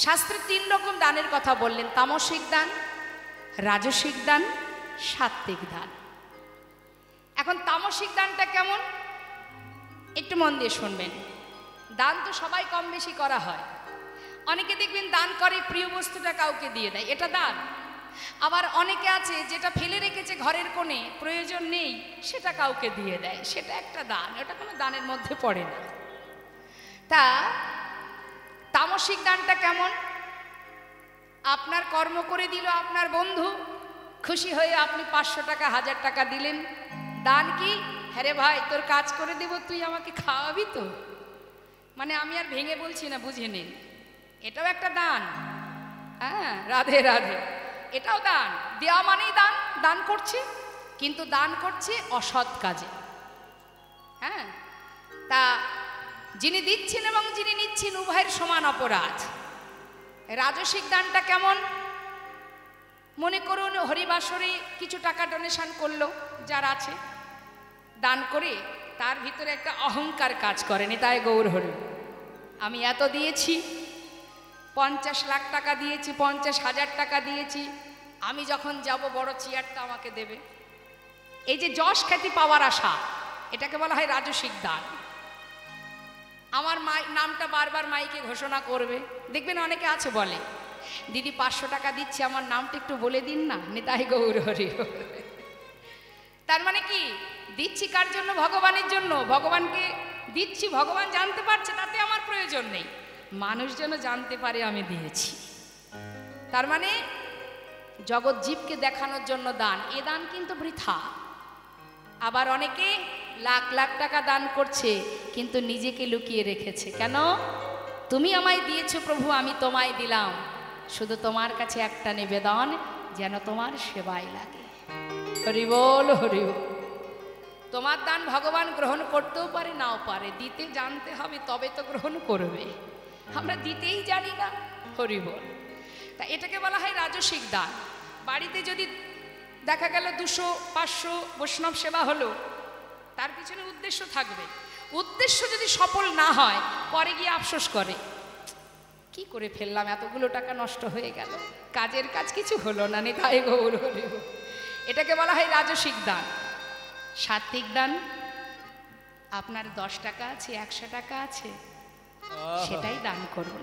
শাস্ত্রে 3 রকম দানের কথা বললেন, তামসিক দান, রাজসিক দান, সাত্ত্বিক দান। এখন তামসিক দানটা কেমন একটু মন দিয়ে শুনবেন। দান তো সবাই কম বেশি করা হয়। অনেকে দেখবেন দান করে প্রিয় বস্তুটা কাউকে দিয়ে দেয়, এটা দান। আবার অনেকে আছে যেটা ফেলে রেখেছে ঘরের কোণে, প্রয়োজন নেই, সেটা কাউকে দিয়ে দেয়, সেটা একটা দান, ওটা কোনো দানের মধ্যে পড়ে না। তা তামসিক দানটা কেমন? আপনার কর্ম করে দিল আপনার বন্ধু, খুশি হয়ে আপনি 500 টাকা 1000 টাকা দিলেন। দান কি? হ্যাঁ রে ভাই, তোর কাজ করে দেব, তুই আমাকে খাওয়াবি তো। মানে আমি আর ভেঙে বলছি না, বুঝে নিন, এটাও একটা দান। হ্যাঁ, রাধে রাধে, এটাও দান। দেওয়া মানেই দান, দান করছে, কিন্তু দান করছে অসৎ কাজে। হ্যাঁ, তা যিনি দিচ্ছেন এবং যিনি নিচ্ছেন উভয়ের সমান অপরাধ। রাজসিক দানটা কেমন? মনে করুন হরিবাসরে কিছু টাকা ডোনেশন করলো, যার আছে, দান করে তার ভিতরে একটা অহংকার কাজ করেনি, তাই গৌর হরি, আমি এত দিয়েছি, 50 লাখ টাকা দিয়েছি, 50,000 টাকা দিয়েছি, আমি যখন যাব বড় চেয়ারটা আমাকে দেবে। এই যে যশ খ্যাতি পাওয়ার আশা, এটাকে বলা হয় রাজসিক দান। আমার নামটা বারবার মাইকে ঘোষণা করবে, দেখবেন অনেকে আছে বলে, দিদি 500 টাকা দিচ্ছি, আমার নামটা একটু বলে দিন না, নিতাই গৌর হরি। তার মানে কি? দিচ্ছি কার জন্য? ভগবানের জন্য। ভগবানকে দিচ্ছি, ভগবান জানতে পারছে, তাতে আমার প্রয়োজন নেই, মানুষ যেন জানতে পারে আমি দিয়েছি। তার মানে জগৎ জীবকে দেখানোর জন্য দান, এ দান কিন্তু বৃথা। আবার অনেকে লাখ লাখ টাকা দান করছে, কিন্তু নিজেকে লুকিয়ে রেখেছে। কেন? তুমি আমায় দিয়েছো প্রভু, আমি তোমায় দিলাম, শুধু তোমার কাছে একটা নিবেদন, যেন তোমার সেবায় লাগে। হরি বল, হরি বল। তোমার দান ভগবান গ্রহণ করতেও পারে, নাও পারে, দিতে জানতে হবে, তবে তো গ্রহণ করবে। আমরা দিতেই জানি না, হরি বল। তা এটাকে বলা হয় রাজসিক দান। বাড়িতে যদি দেখা গেল 200-500 বৈষ্ণব সেবা হলো, তার পিছনে উদ্দেশ্য থাকবে। উদ্দেশ্য যদি সফল না হয়, পরে গিয়ে আফসোস করে, কি করে ফেললাম, এতগুলো টাকা নষ্ট হয়ে গেল, কাজের কাজ কিছু হলো না, নিতাই গৌর হরি। এটাকে বলা হয় রাজসিক দান। সাত্ত্বিক দান, আপনার 10 টাকা আছে, 100 টাকা আছে, সেটাই দান করুন।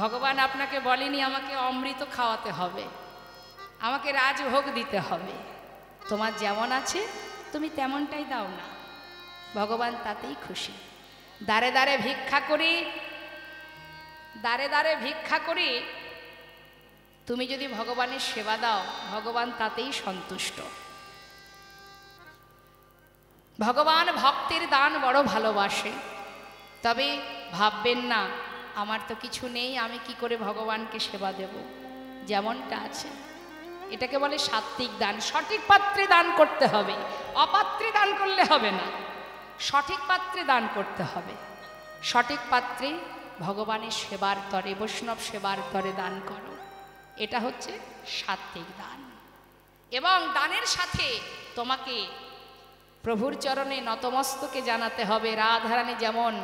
ভগবান আপনাকে বলেনি আমাকে অমৃত খাওয়াতে হবে, আমাকে রাজভোগ দিতে হবে, তোমার যেমন আছে তুমি তেমনটাই দাও না, ভগবান তাতেই খুশি। দাঁড়ে দাঁড়ে ভিক্ষা করে, দাঁড়ে দাঁড়ে ভিক্ষা করে তুমি যদি ভগবানের সেবা দাও, ভগবান তাতেই সন্তুষ্ট। ভগবান ভক্তের দান বড় ভালোবাসে। তবে ভাববেন না আমার তো কিছু নেই, আমি কি করে ভগবানকে সেবা দেব, যেমনটা আছে। এটাকে বলে সাত্ত্বিক দান। সঠিক পাত্রে দান করতে হবে, অপাত্রে দান করলে হবে না, সঠিক পাত্রে দান করতে হবে। সঠিক পাত্রে ভগবানের সেবার তরে, বৈষ্ণব সেবার তরে দান করো, এটা হচ্ছে সাত্ত্বিক দান। এবং দানের সাথে তোমাকে প্রভুর চরণে নতমস্তকে জানাতে হবে। রাধারানী যেমন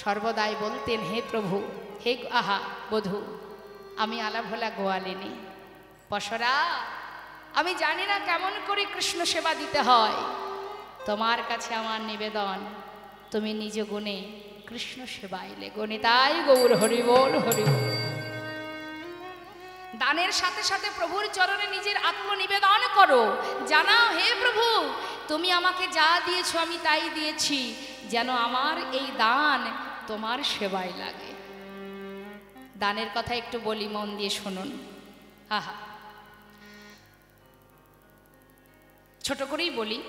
সর্বদাই বলতেন, হে প্রভু, হে আহা বধূ, আমি আলাভোলা গোয়ালিনী, পশরা, আমি জানি না কেমন করে কৃষ্ণ সেবা দিতে হয়, তোমার কাছে আমার নিবেদন, তুমি নিজ গুণে কৃষ্ণ সেবায় লেগো। নিতাই গৌর হরি বল, হরি বল। দানের সাথে সাথে প্রভুর চরণে নিজের আত্মনিবেদন করো, জানাও, হে প্রভু, তুমি আমাকে যা দিয়েছো আমি তাই দিয়েছি, যেন আমার এই দান তোমার সেবায় লাগে। দানের কথা একটু বলি, মন দিয়ে শুনুন। আহা, ছোট করেই বলি।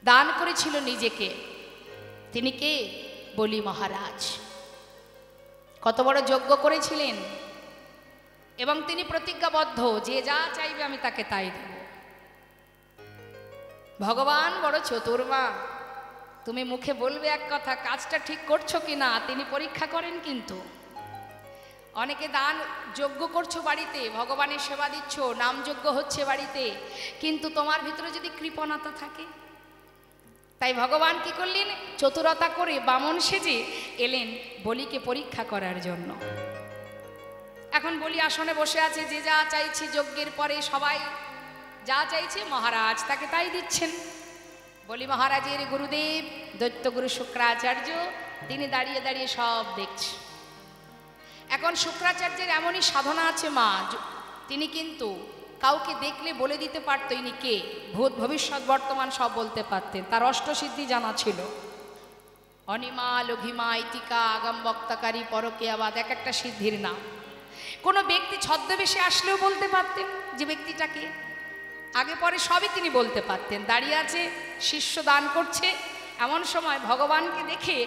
দান করেছিল নিজেকে, তিনি কে? বলি মহারাজ। কত বড় যজ্ঞ করেছিলেন, এবং তিনি প্রতিজ্ঞাবদ্ধ, যে যা চাইবে আমি তাকে তাই দেব। ভগবান বড় চতুর্মা, তুমি মুখে বলবে এক কথা, কাজটা ঠিক করছো কিনা তিনি পরীক্ষা করেন। কিন্তু অনেকে দান যজ্ঞ করছো বাড়িতে, ভগবানের সেবা দিচ্ছ, নাম যজ্ঞ হচ্ছে বাড়িতে, কিন্তু তোমার ভিতরে যদি কৃপণতা থাকে, তাই ভগবান কি করলেন, চতুরতা করে বামন সেজে এলেন বলিকে পরীক্ষা করার জন্য। এখন বলি আসনে বসে আছে, যে যা চাইছে যজ্ঞের পরে সবাই যা চাইছে মহারাজ তাকে তাই দিচ্ছেন। বলি মহারাজের গুরুদেব দৈত্যগুরু শুক্রাচার্য তিনি দাঁড়িয়ে দাঁড়িয়ে সব দেখছে। এখন শুক্রাচার্যের এমনই সাধনা আছে মা, তিনি কিন্তু কাউকে দেখলে বলে দিতে পারত ইনি কে, ভূত ভবিষ্যৎ বর্তমান সব বলতে পারতেন, তার অষ্টসিদ্ধি জানা ছিল। অনিমা, লঘিমা, ইতিকা, আগাম বক্তাকারী, পরকীয়াবাদ, এক একটা সিদ্ধির নাম। কোনো ব্যক্তি ছদ্মবেশে আসলেও বলতে পারতেন যে ব্যক্তিটাকে, আগে পরে সবই তিনি বলতে পারতেন। দাঁড়িয়ে আছে, শিষ্য দান করছে, এমন সময় ভগবানকে দেখে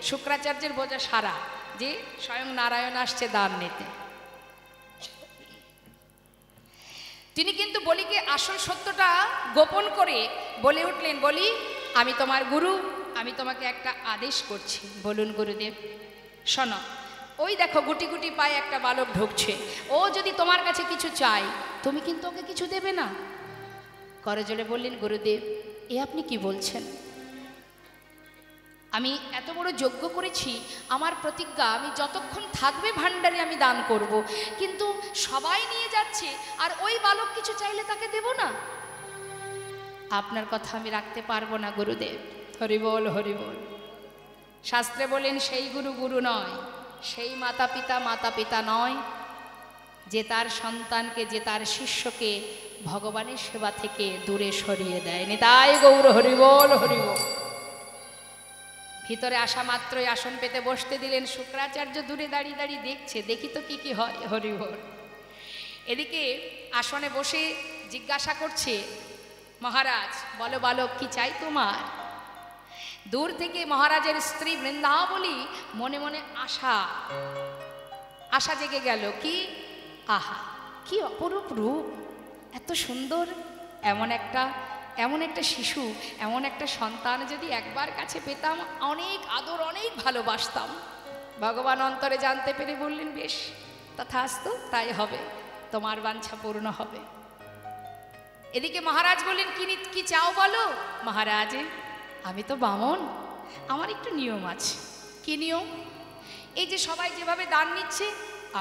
শুক্রাচার্যের বোঝা সারা যে স্বয়ং নারায়ণ আসছে দান নিতে। তিনি কিন্তু বলিকে আসল সত্যটা গোপন করে বলে উঠলেন, বলি আমি তোমার গুরু, আমি তোমাকে একটা আদেশ করছি। বলুন গুরুদেব। শোনো, ওই দেখো গুটি গুটি পায়ে একটা বালক ঢুকছে, ও যদি তোমার কাছে কিছু চাই তুমি কিন্তু ওকে কিছু দেবে না। করজোড়ে বললেন, গুরুদেব এ আপনি কি বলছেন? আমি এত বড় যজ্ঞ করেছি, আমার প্রতিজ্ঞা আমি যতক্ষণ থাকবে ভাণ্ডারে আমি দান করব, কিন্তু সবাই নিয়ে যাচ্ছে আর ওই বালক কিছু চাইলে তাকে দেব না। আপনার কথা আমি রাখতে পারবো না গুরুদেব। হরিবল হরিবল। শাস্ত্রে বলেন সেই গুরু গুরু নয়, সেই মাতা পিতা মাতা পিতা নয়, যে তার সন্তানকে, যে তার শিষ্যকে ভগবানের সেবা থেকে দূরে সরিয়ে দেয়। নিতাই গৌর হরিবল হরিবল। ভিতরে আসা মাত্রই আসন পেতে বসতে দিলেন। শুক্রাচার্য দূরে দাঁড়িয়ে দাঁড়িয়ে দেখছে, দেখি তো কি কি হয়। হরিবল। এদিকে আসনে বসে জিজ্ঞাসা করছে, মহারাজ বলো বালক কি চাই তোমার? দূর থেকে মহারাজের স্ত্রী বৃন্দাবলী মনে মনে আশা জেগে গেল। কি আহা, কি অপরূপ রূপ, এত সুন্দর, এমন একটা শিশু, এমন একটা সন্তান যদি একবার কাছে পেতাম, অনেক আদর, অনেক ভালোবাসতাম। ভগবান অন্তরে জানতে পেরে বললেন, বেশ তথাস্তু, তাই হবে, তোমার বাঞ্ছা পূর্ণ হবে। এদিকে মহারাজ বললেন, কি চাও বলো? মহারাজ আমি তো বামন, আমার একটু নিয়ম আছে। কি নিয়ম? এই যে সবাই যেভাবে দান নিচ্ছে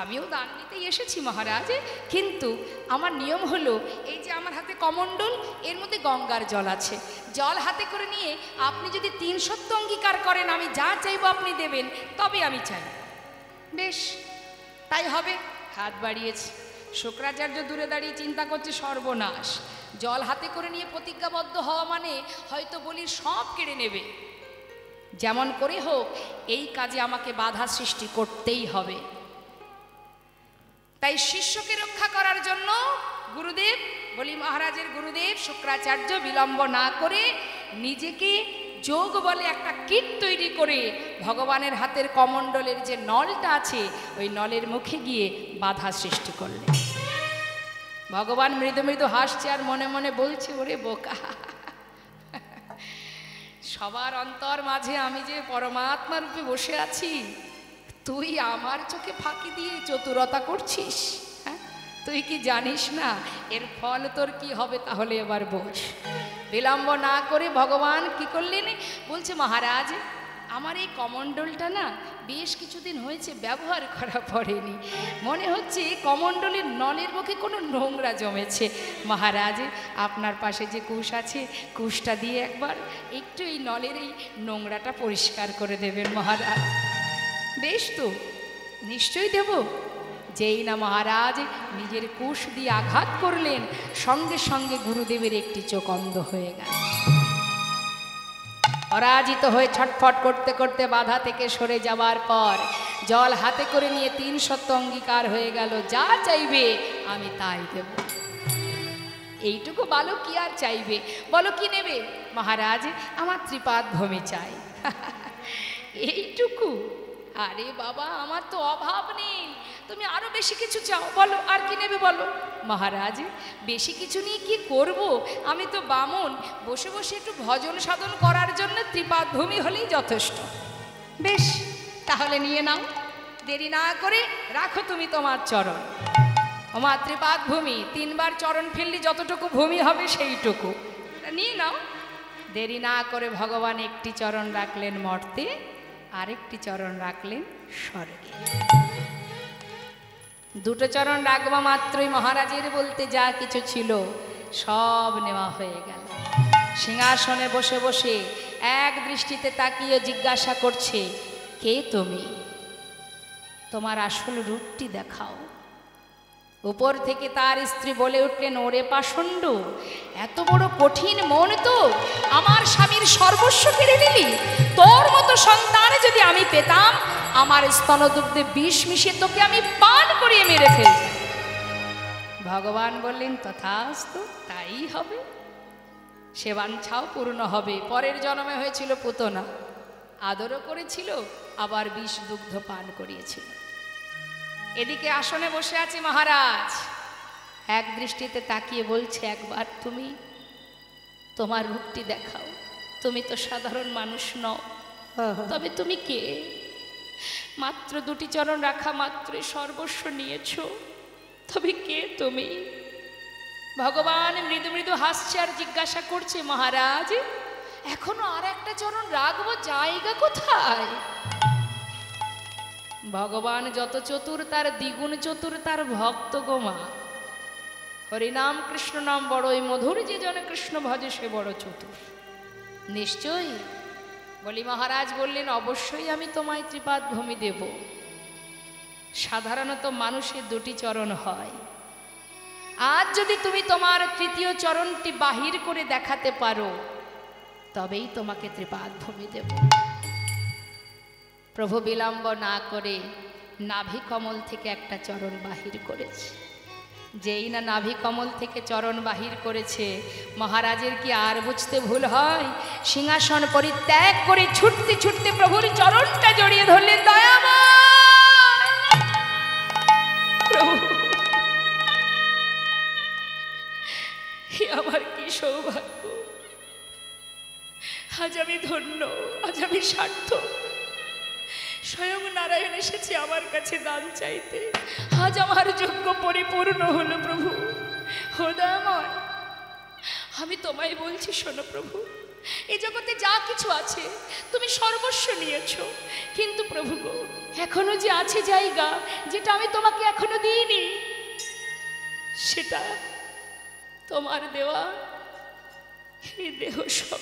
আমিও দান নিতেই এসেছি মহারাজ, কিন্তু আমার নিয়ম হলো এই যে আমার হাতে কমণ্ডল, এর মধ্যে গঙ্গার জল আছে, জল হাতে করে নিয়ে আপনি যদি 3 সত্য অঙ্গীকার করেন আমি যা চাইবো আপনি দেবেন, তবে আমি চাই। বেশ তাই হবে, হাত বাড়িয়েছে। শুক্রাচার্য দূরে দাঁড়িয়ে চিন্তা করছে, সর্বনাশ, জল হাতে করে নিয়ে প্রতিজ্ঞাবদ্ধ হওয়া মানে হয়তো বলির সব কেড়ে নেবে। যেমন করে হোক এই কাজে আমাকে বাধা সৃষ্টি করতেই হবে। তাই শিষ্যকে রক্ষা করার জন্য গুরুদেব, বলি মহারাজের গুরুদেব শুক্রাচার্য বিলম্ব না করে নিজেকে যোগ বলে একটা কিট তৈরি করে ভগবানের হাতের কমণ্ডলের যে নলটা আছে ওই নলের মুখে গিয়ে বাধা সৃষ্টি করলেন। ভগবান মৃদু মৃদু হাসছে আর মনে মনে বলছে, ওরে বোকা, সবার অন্তর মাঝে আমি যে পরমাত্মা রূপে বসে আছি, তুই আমার চোখে ফাঁকি দিয়ে চতুরতা করছিস? হ্যাঁ, তুই কি জানিস না এর ফল তোর কি হবে? তাহলে এবার বোঝ। বিলম্ব না করে ভগবান কি করলেন, বলছে মহারাজ আমার এই কমণ্ডলটা না বেশ কিছুদিন হয়েছে ব্যবহার করা পড়েনি, মনে হচ্ছে কমণ্ডলের নলের মুখে কোনো নোংরা জমেছে। মহারাজ আপনার পাশে যে কুশ আছে, কুশটা দিয়ে একবার একটু এই নলের এই নোংরাটা পরিষ্কার করে দেবেন মহারাজ। বেশ তো, নিশ্চয়ই দেব। যেই না মহারাজ নিজের কুশ দিয়ে আঘাত করলেন, সঙ্গে সঙ্গে গুরুদেবের একটি চোখ অন্ধ হয়ে গেল। পরাজিত হয়ে ছটফট করতে করতে বাধা থেকে সরে যাওয়ার পর জল হাতে করে নিয়ে 3 সত্য অঙ্গীকার হয়ে গেল, যা চাইবে আমি তাই দেব। এইটুকু বালক কি আর চাইবে? বলো কি নেবে? মহারাজ আমার ত্রিপাদ ভূমি চাই। এইটুকু? আরে বাবা, আমার তো অভাব নেই, তুমি আরো বেশি কিছু চাও, বলো আর কি নেবে বলো। মহারাজ বেশি কিছু নিয়ে কি করব, আমি তো বামন, বসে বসে একটু ভজন সাধন করার জন্য ত্রিপাদ ভূমি হলেই যথেষ্ট। বেশ তাহলে নিয়ে নাও, দেরি না করে রাখো তুমি তোমার চরণ। আমার ত্রিপাদ ভূমি 3 বার চরণ ফেললে যতটুকু ভূমি হবে সেইটুকু নিয়ে নাও। দেরি না করে ভগবান একটি চরণ রাখলেন মর্তে, আরেকটি চরণ রাখলেন স্বর্গে। দুটো চরণ রাখবা মাত্রই মহারাজের বলতে যা কিছু ছিল সব নেওয়া হয়ে গেল। সিংহাসনে বসে বসে এক দৃষ্টিতে তাকিয়ে জিজ্ঞাসা করছে, কে তুমি? তোমার আসল রূপটি দেখাও। উপর থেকে তার স্ত্রী বলে উঠলেন, ওরে পাষণ্ড, এত বড় কঠিন মন তো, আমার স্বামীর সর্বস্ব কেড়ে নিলি। তোর মতো সন্তান যদি আমি পেতাম, আমার স্তনদুগ্ধে বিষ মিশিয়ে তোকে আমি পান করিয়ে মেরে ফেলতাম। ভগবান বললেন, তথাস্তু, তাই হবে, সে বাঞ্ছাও পূর্ণ হবে। পরের জন্মে হয়েছিল পুতনা, আদরও করেছিল, আবার বিষ দুগ্ধ পান করিয়েছিল। এদিকে আসনে বসে আছে মহারাজ, এক দৃষ্টিতে তাকিয়ে বলছে, একবার তুমি তোমার রূপটি দেখাও। তুমি তো সাধারণ মানুষ নও, তবে তুমি কে? মাত্র দুটি চরণ রাখা মাত্রই সর্বস্ব নিয়েছ, তবে কে তুমি? ভগবান মৃদু মৃদু হাসছে আর জিজ্ঞাসা করছে, মহারাজ, এখনো আর একটা চরণ রাখবো, জায়গা কোথায়? ভগবান যত চতুর, তার দ্বিগুণ চতুর তার ভক্ত গোমা। হরিনাম কৃষ্ণ নাম বড়ই মধুর, যে জনে কৃষ্ণ ভজে সে বড় চতুর। নিশ্চয়ই বলি। মহারাজ বললেন, অবশ্যই আমি তোমায় ত্রিপাদ ভূমি দেব। সাধারণত মানুষের দুটি চরণ হয়, আজ যদি তুমি তোমার তৃতীয় চরণটি বাহির করে দেখাতে পারো, তবেই তোমাকে ত্রিপাদ ভূমি দেব। প্রভু বিলম্ব না করে নাভি কমল থেকে একটা চরণ বাহির করেছে। যেই না নাভি কমল থেকে চরণ বাহির করেছে, মহারাজের কি আর বুঝতে ভুল হয়? সিংহাসন পরিত্যাগ করে ছুটতে ছুটতে প্রভুর চরণটা জড়িয়ে ধরলেন। দয়াময় প্রভু, আমার কি সৌভাগ্য! আজ আমি ধন্য, আজ আমি সার্থক। স্বয়ং নারায়ণ এসেছে আমার কাছে দান চাইতে। আজ আমার যজ্ঞ পরিপূর্ণ হলো প্রভু। দয়াময়, আমি তোমায় বলছি, শোনো প্রভু, এই জগতে যা কিছু আছে তুমি সর্বস্ব নিয়েছ, কিন্তু প্রভু গো, এখনো যে আছে জায়গা যেটা আমি তোমাকে এখনো দিইনি, সেটা তোমার দেওয়া এই দেহ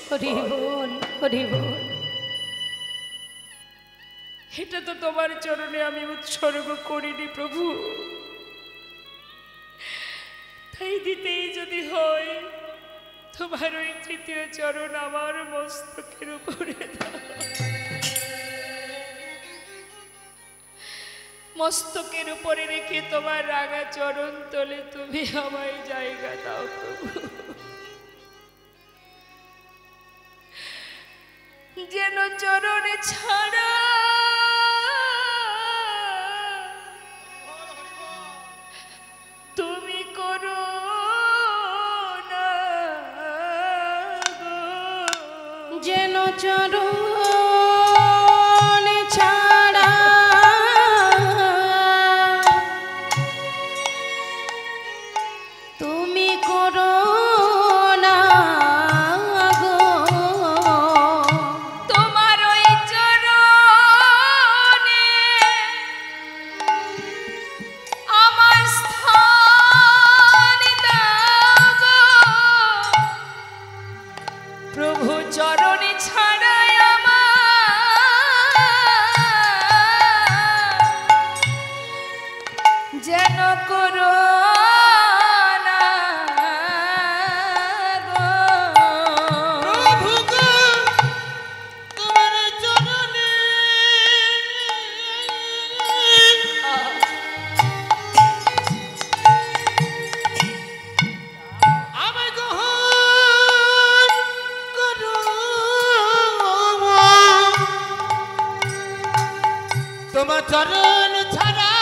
হরিবোল হরিবোল। এটা তো তোমার চরণে আমি উৎসর্গ করিনি প্রভু, তাই দিতেই যদি হয় তোমার ওই তৃতীয় চরণ আমার মস্তকের উপরে দাও। মস্তকের উপরে রেখে তোমার রাঙা চরণ তলে তুমি আমায় জায়গা দাও প্রভু। যেন চরণে ছাড়া তুমি করো না, যেন চরণে ছাড়া তুমি করো না গো। তোমার ওই চরণে আমার স্থান দাও গো প্রভু। চরণে ছাড়াই আমার যেন করো না গো প্রভু গো। তোমার চরণে আমায় গ্রহণ করো। তোমার চরণ ছাড়া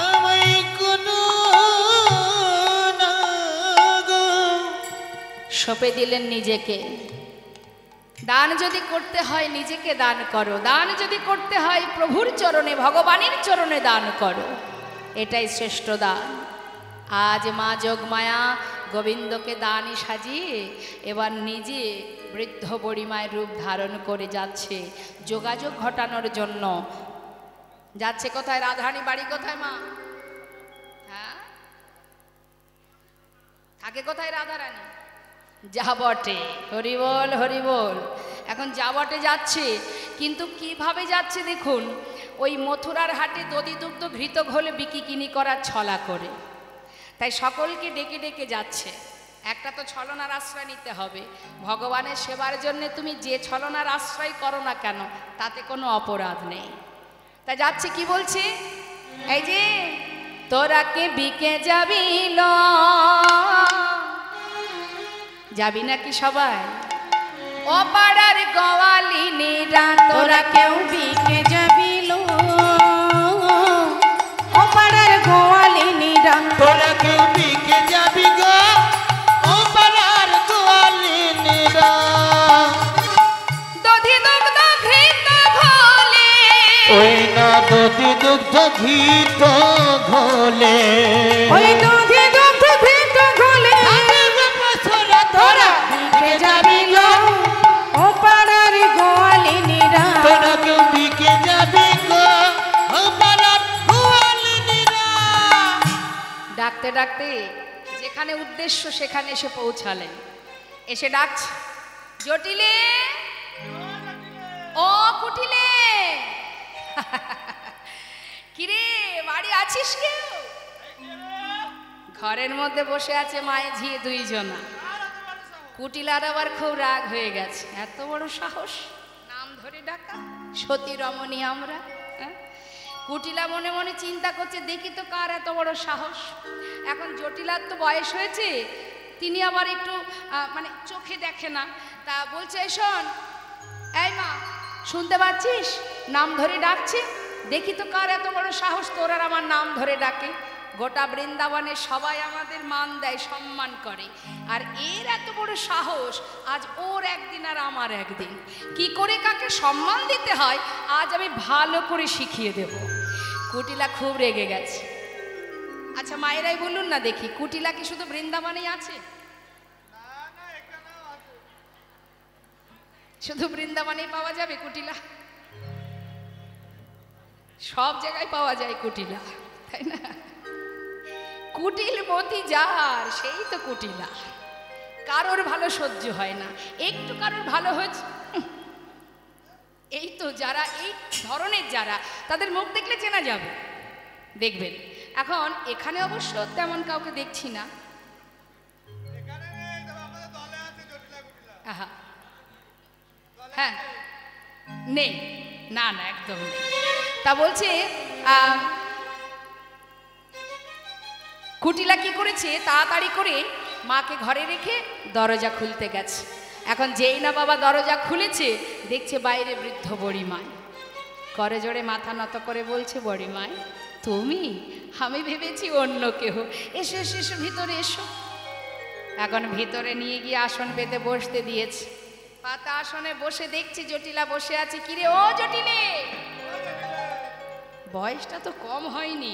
আমায় কোনো না গো। সঁপে দিলেন নিজেকে। দান যদি করতে হয় নিজেকে দান করো, দান যদি করতে হয় প্রভুর চরণে, ভগবানের চরণে দান করো, এটাই শ্রেষ্ঠ দান। আজ মা যোগমায়া গোবিন্দকে দানি সাজিয়ে এবার নিজে বৃদ্ধ বুড়িমায়ের রূপ ধারণ করে যাচ্ছে যোগাযোগ ঘটানোর জন্য। যাচ্ছে কোথায়? রাধারানী বাড়ি কোথায় মা? হ্যাঁ, থাকে কোথায় রাধারানী? যাবটে। হরি বল, হরি বল। এখন যাবটে যাচ্ছে, কিন্তু কিভাবে যাচ্ছে দেখুন, ওই মথুরার হাটে দধি দুগ্ধ ঘৃত ঘোলে বিকিকিনি করার ছলা করে, তাই সকলকে ডেকে ডেকে যাচ্ছে। একটা তো ছলনার আশ্রয় নিতে হবে। ভগবানের সেবার জন্য তুমি যে ছলনার আশ্রয় করো না কেন, তাতে কোনো অপরাধ নেই। তাই যাচ্ছে, কি বলছে? এই যে তোরা কে বিকে যাবি, যাবি নাকি সবাই? ও পাড়ার গোয়ালিনীরা তোরা কেউ বিকে যাবি, ও পাড়ার গোয়ালিনীরা তোরা কেউ বিকে যাবি গো, ও পাড়ার গোয়ালিনীরা। দধি দুগ্ধ ঘৃত ঘোলে, ওই না দধি দুগ্ধ ঘৃত ঘোলে, ওই দধি দুগ্ধ ঘৃত ঘোলে তোরা বিকে যাবি গো, ও পাড়ার গোয়ালিনীরা। তোরা কেউ বিকে যাবি গো, ও পাড়ার গোয়ালিনীরা। ডাকতে ডাকতে যেখানে উদ্দেশ্য সেখানে এসে পৌঁছালেন। এসে ডাকছে, জটিলে, ও কুটিলে, কিরে বাড়ি আছিস কেউ? ঘরের মধ্যে বসে আছে মায়ে ঝিয়ে দুইজনা। কুটিলার আবার খুব রাগ হয়ে গেছে, এত বড় সাহস নাম ধরে ডাকা, সতী রমণী আমরা। কুটিলা মনে মনে চিন্তা করছে, দেখি তো কার এত বড় সাহস। এখন জটিলার তো বয়স হয়েছে, তিনি আবার একটু মানে চোখে দেখে না, তা বলছে, শোন, এই মা শুনতে পাচ্ছিস? নাম ধরে ডাকছে, দেখি তো কার এত বড় সাহস তোর আর আমার নাম ধরে ডাকে। গোটা বৃন্দাবনে সবাই আমাদের মান দেয়, সম্মান করে, আর এর এত বড় সাহস, আজ ওর একদিন আর আমার একদিন। কি করে কাকে সম্মান দিতে হয় আজ আমি ভালো করে শিখিয়ে দেব। কুটিলা খুব রেগে গেছে। আচ্ছা মায়েরাই বলুন না দেখি, কুটিলা কি শুধু বৃন্দাবনেই আছে? শুধু বৃন্দাবনেই পাওয়া যাবে কুটিলা? সব জায়গায় পাওয়া যায় কুটিলা, তাই না? কুটিল মতি যার, সেই তো কুটিলা। কারোর ভালো সহ্য হয় না, একটু কারোর ভালো হয়েছে, এই তো যারা এই ধরনের যারা, তাদের মুখ দেখলে চেনা যাবে, দেখবেন। এখন এখানে অবশ্য তেমন কাউকে দেখছি না। আহা, হ্যাঁ, নেই, না না একদম নেই। তা বলছে কুটিলা কি করেছে, তাড়াতাড়ি করে মাকে ঘরে রেখে দরজা খুলতে গেছে। এখন যেই না বাবা দরজা খুলেছে, দেখছে বাইরে বৃদ্ধ বুড়িমায়। করে জোরে মাথা নত করে বলছে, বুড়িমায় তুমি? আমি ভেবেছি অন্য কেউ। এসো এসো এসো, ভিতরে এসো। এখন ভিতরে নিয়ে গিয়ে আসন পেতে বসতে দিয়েছে। পাতা আসনে বসে দেখছি জটিলা বসে আছে। কিরে ও জটিলে, বয়সটা তো কম হয়নি,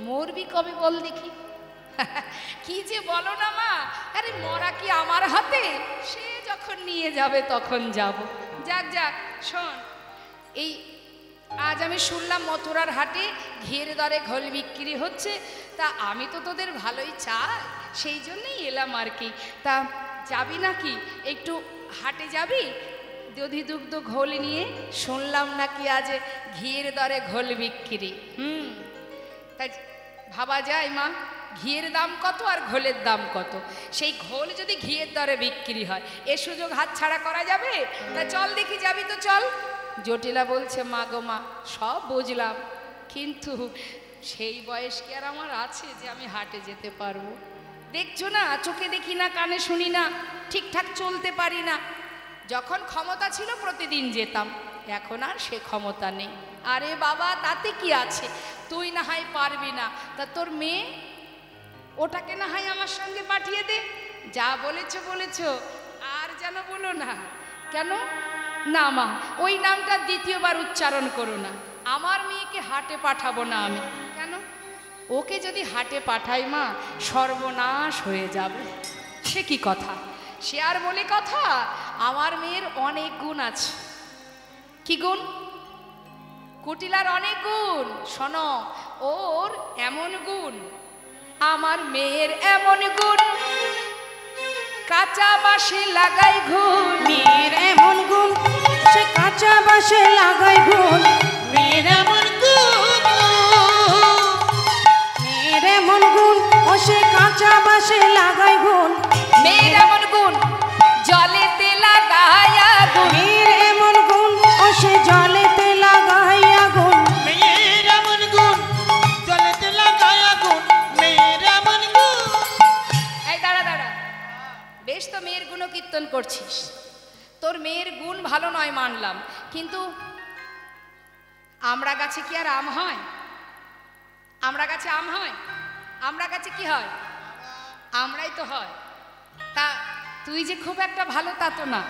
মরবি কবে বল দেখি? কি যে বলো না মা, আরে মরা কি আমার হাতে? সে যখন নিয়ে যাবে তখন যাব। যাক যাক, শোন, এই আজ আমি শুনলাম মথুরার হাটে ঘিয়ের দরে ঘোল বিক্রি হচ্ছে, তা আমি তো তোদের ভালোই চাই, সেই জন্যই এলাম আর কি। তা যাবি নাকি, একটু হাটে যাবি? দধি দুগ্ধ ঘোল নিয়ে শুনলাম নাকি আজ ঘিয়ের দরে ঘোল বিক্রি। তাই ভাবা যায় মা, ঘিয়ের দাম কত আর ঘোলের দাম কত? সেই ঘোল যদি ঘিয়ের দরে বিক্রি হয়, এ সুযোগ হাতছাড়া করা যাবে? তা চল দেখি, যাবি তো চল। জটিলা বলছে, মা গো মা, সব বুঝলাম, কিন্তু সেই বয়স কি আর আমার আছে যে আমি হাটে যেতে পারবো? দেখছো না, চোখে দেখি না, কানে শুনি না, ঠিকঠাক চলতে পারি না। যখন ক্ষমতা ছিল প্রতিদিন যেতাম, এখন আর সে ক্ষমতা নেই। আরে বাবা, তাতে কি আছে, তুই না হয় পারবি না, তা তোর মেয়ে, ওটাকে না হয় আমার সঙ্গে পাঠিয়ে দে। যা বলেছো বলেছো, আর যেন বলো না। কেন? না মা, ওই নামটা দ্বিতীয়বার উচ্চারণ করো না। আমার মেয়েকে হাটে পাঠাবো না আমি। কেন? ওকে যদি হাটে পাঠাই মা সর্বনাশ হয়ে যাবে। সে কি কথা, সে আর বলে কথা, আমার মেয়ের অনেক গুণ আছে। কি গুণ? কুটিলার অনেক গুণ। শোনো, ওর এমন গুণ, আমার মেয়ের এমন গুণ, কাঁচা বাঁশে লাগাই ঘুন। মেয়ের এমন গুণ, সে কাঁচা বাঁশে লাগাই ঘুন। মেয়ের এমন গুণ, মেয়ের এমন গুণ, ও সে কাঁচা বাঁশে লাগাই ঘুন। মেয়ের এমন গুণ, জলেতে লাগাই আগুন। মেয়ের এমন গুণ, ও সে জলেতে লাগাই আগুন। মেয়ের এমন গুণ, জলেতে লাগাই আগুন। মেয়ের এমন গুণ। এই দাঁড়া দাঁড়া, বেশ তো মেয়ের গুণ কীর্তন করছিস, তোর মেয়ের গুণ ভালো নয় মানলাম, কিন্তু আমরা গাছে কি আর আম হয়? আমরা গাছে আম হয়? আমরা গাছে কি হয়? আমরাই তো হয়। তা তুই যে খুব একটা ভালো তা তো না,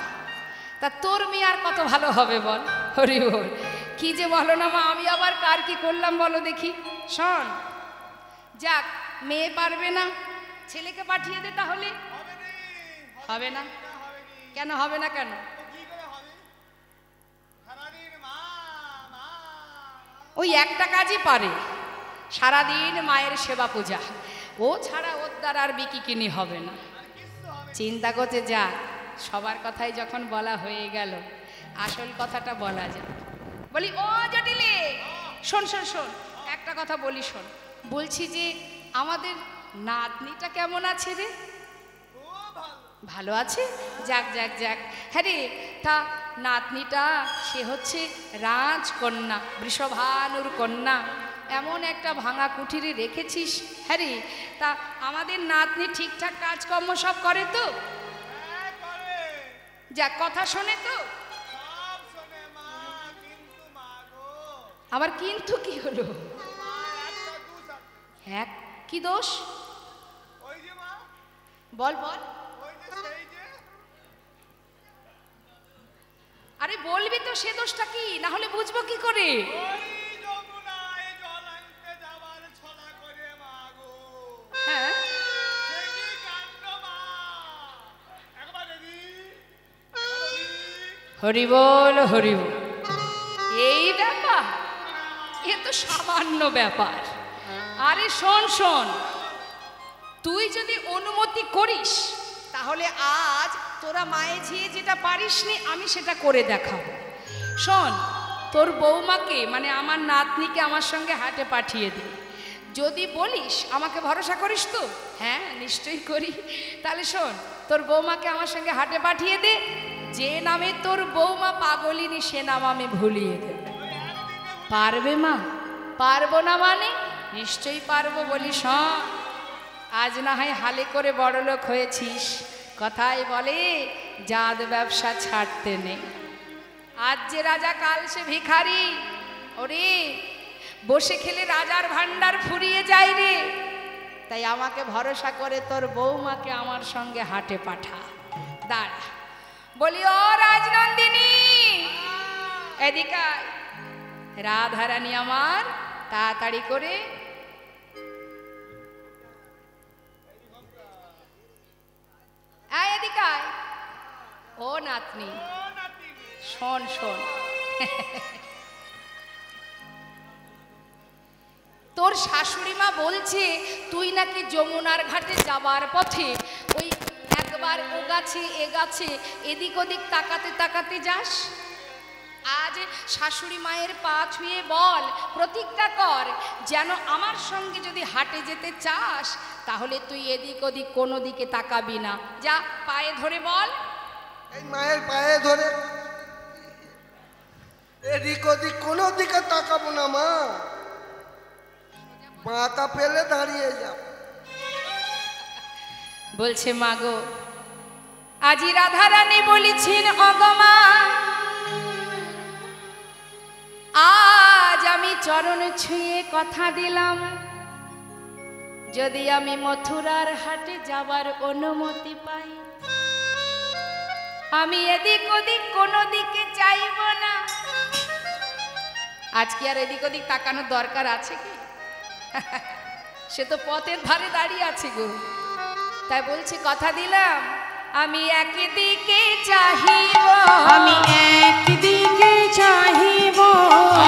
তা তোর মেয়ে আর কত ভালো হবে বল? হরি বল। কি যে বলো না মা, আমি আবার কার কি করলাম বলো দেখি। শোন, যাক মেয়ে পারবে না, ছেলেকে পাঠিয়ে দে তাহলে। হবে না? কেন হবে না? কেন? ওই একটা কাজই পারে, সারাদিন মায়ের সেবা পূজা, ও ছাড়া ওর দ্বারা আর বিকিকিনি হবে না। চিন্তা করতে যা, সবার কথাই যখন বলা হয়ে গেল, আসল কথাটা বলা যায়। বলি ও জটিলে, শোন শোন শোন, একটা কথা বলি শোন। বলছি যে আমাদের নাতনিটা কেমন আছে রে? ভালো আছে? যাক যাক যাক। হ্যাঁ রে, তা নাতনিটা সে হচ্ছে রাজকন্যা, বৃষভানুর কন্যা, এমন একটা ভাঙা কুঠিরে রেখেছিস। হ্যাঁ রে, তা আমাদের নাতনি ঠিকঠাক কাজকর্ম সব করে তো? যাক, কথা শোনে তো? আবার কিন্তু কি হলো? হ্যাঁ, কি দোষ? বল বল। আরে বলবি তো সে দোষটা কি, না হলে বুঝবো কি করে? হ্যাঁ, হরি বল হরি বল। এই ব্যাপার, এ তো সামান্য ব্যাপার। আরে শোন শোন, তুই যদি অনুমতি করিস তাহলে আজ তোরা মায়ে ঝিয়ে যেটা পারিসনি আমি সেটা করে দেখাবো। শোন, তোর বৌমাকে মানে আমার নাতনিকে আমার সঙ্গে হাটে পাঠিয়ে দে। যদি বলিস, আমাকে ভরসা করিস তো? হ্যাঁ নিশ্চয়ই করি। তাহলে শোন, তোর বৌমাকে আমার সঙ্গে হাটে পাঠিয়ে দে, যে নামে তোর বৌমা পাগলিনী সে নাম আমি ভুলিয়ে দেব। পারবে মা? পারবো না মানে? নিশ্চয়ই পারবো। বলিস হ্যাঁ, আজ না হয় হালে করে বড়লোক হয়েছিস, কথাই বলে জাত ব্যবসা ছাড়তে নেই। আজ যে রাজা কাল সে ভিখারি। ওরে, বসে খেলে রাজার ভান্ডার ফুরিয়ে যায় রে। তাই আমাকে ভরসা করে তোর বৌমাকে আমার সঙ্গে হাটে পাঠা। দাঁড়া, বলি ও রাজনন্দিনী, এদিকে আয়। রাধারানী আমার, তাড়াতাড়ি করে আয়, এদিকে আয়। ও নাতনি, শোন শোন, তোর শাশুড়ি মা বলছে তুই নাকি যমুনার ঘাটে যাবার পথে ওই একবার ও গাছে এ গাছে এদিক ওদিক তাকাতে তাকাতে যাস। আজ শাশুড়ি মায়ের পা ছুঁয়ে বল, প্রতিজ্ঞা কর, যেন আমার সঙ্গে যদি হাটে যেতে চাস তাহলে তুই এদিক ওদিক কোনো দিকে তাকাবি না। যা, পায়ে ধরে বল। এই মায়ের পায়ে ধরে এদিক ওদিক কোনো দিকে তাকাবো না মা, মাথা পেলে দাঁড়িয়ে যাব। বলছে মাগো, আজি রাধারানী বলিছেন অগমা, আজ আমি চরণ ছুঁয়ে কথা দিলাম, যদি আমি মথুরার হাটে যাবার অনুমতি পাই আমি এদিক ওদিক কোনো দিকে চাইব না। আজকে আর এদিক ওদিক তাকানোর দরকার আছে কি? সে তো পথের ধারে দাঁড়িয়ে আছে গো। তাই বলছি কথা দিলাম আমি একদিকে চাহিব, আমি একদিকে চাহিব,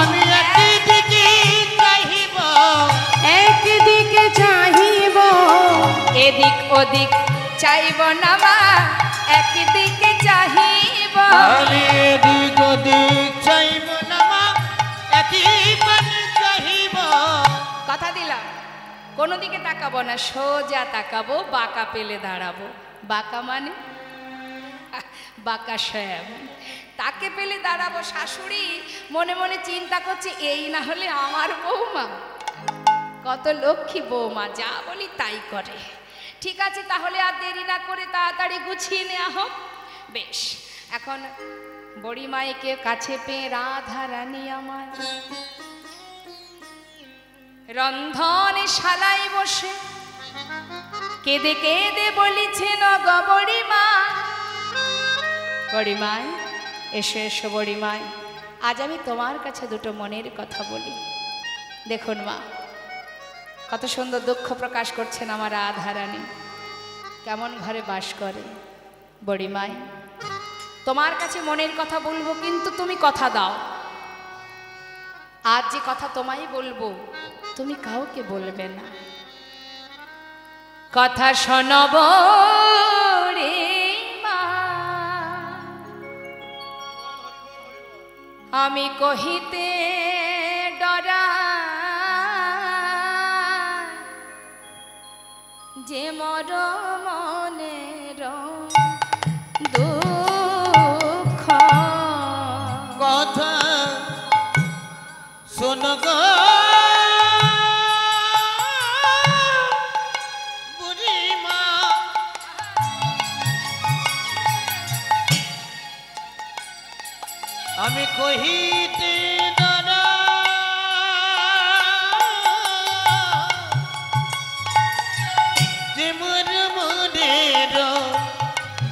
আমি একদিকে চাহিব, একদিকে চাহিব, এদিক ওদিক চাইব না মা, একদিকে চাহিব। আমি এদিক ওদিক চাইব না মা, একই পানে চাহিব। কথা দিলাম কোনো দিকে তাকাবো না, সোজা তাকাবো, বাঁকা পেলে দাঁড়াবো। বাঁকা মানে বাঁকা শ্যাম, তাকে পেলে দাঁড়াবো। শাশুড়ি মনে মনে চিন্তা করছে এই না হলে আমার বৌমা, কত লক্ষ্মী বৌমা, যা বলি তাই করে। ঠিক আছে তাহলে আর দেরি না করে তাড়াতাড়ি গুছিয়ে নেওয়া হোক। বেশ, এখন বড়ি মাইকে কাছে পেয়ে রাধা রানী আমার রন্ধনে শালাই বসে কেঁদে কেঁদে বলিছেন গো বড়িমা, বড়িমাই এসো এসো বড়িমাই, আজ আমি তোমার কাছে দুটো মনের কথা বলি। দেখুন মা, কত সুন্দর দুঃখ প্রকাশ করছেন আমার রাধা রানী, কেমন ঘরে বাস করে। বড়িমাই তোমার কাছে মনের কথা বলবো, কিন্তু তুমি কথা দাও আজ যে কথা তোমায় বলবো তুমি কাউকে বলবে না। কথা শোনব রে মা, আমি কহিতে ডরা, যে মর মনের দুঃখ। কথা শোন গো বুড়িমা, আমি কহিতে ডরা, যে মোর মনের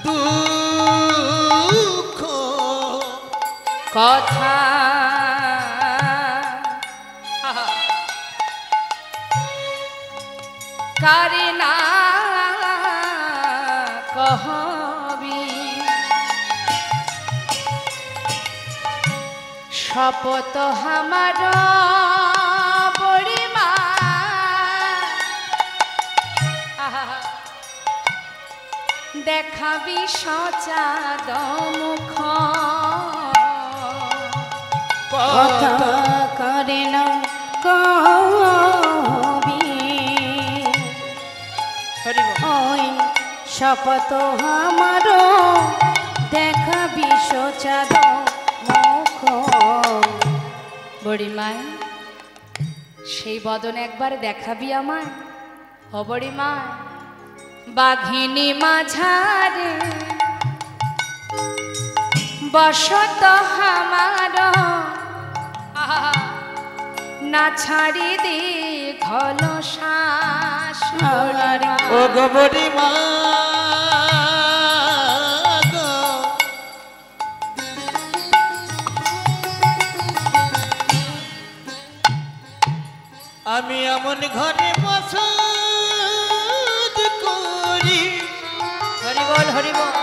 দুঃখ। কথা কারে না কহবি, শপথ আমার বড়িমা, দেখাবি সচাদ মুখ। কথা করে না কবি, ওই শপথ আমার দেখাবি সোচাদ মুখ। বড়িমায় সেই বদন একবার দেখাবি আমায়, ও বড়িমা। বাঘিনী মাঝারে বসত আমার, না ছাড়ি দি ঘন শ্বাস। ও গো বুড়িমা গো, আমি এমন ঘরে বসত করি, হরি বল হরি বল।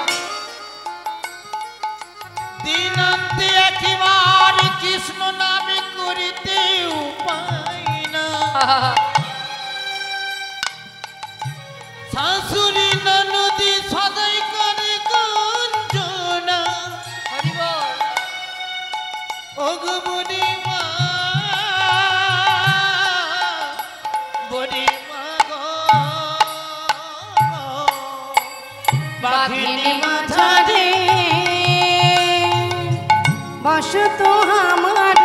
দিনান্তে একবার কৃষ্ণ নামে করিতে উপায় না, শাশুড়ি ননদি সদাই করে গঞ্জনা। হরি বল। ও গো বুড়িমা, বুড়িমা গো, বাঘিনী মাঝারে বসত আমার,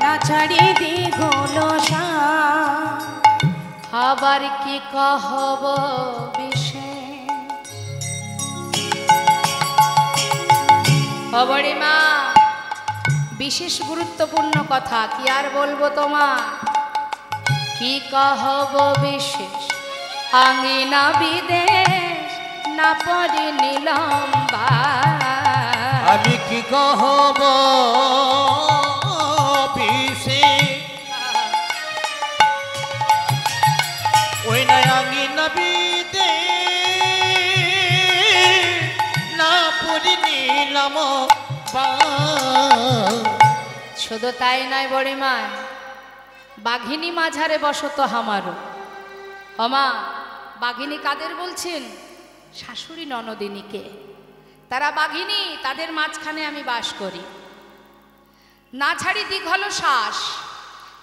না ছাড়ি দি গোলসা। আবার কি কহব বিষে, ও বড়িমা বিশেষ গুরুত্বপূর্ণ কথা, কি আর বলবো তোমার। কি কহব বিশেষ, আঙিনা বিদেশ না পড়ি নিলম্বা। আমি কি কহব পিসে, দিলাম শুধু তাই নয় বড়িমা, বাঘিনী মাঝারে বসত হামারো। অমা, বাঘিনী কাদের বলছেন? শাশুড়ি ননদিনীকে। তারা বাঘিনী, তাদের মাঝখানে আমি বাস করি। না ছাড়ি দীঘল শ্বাস।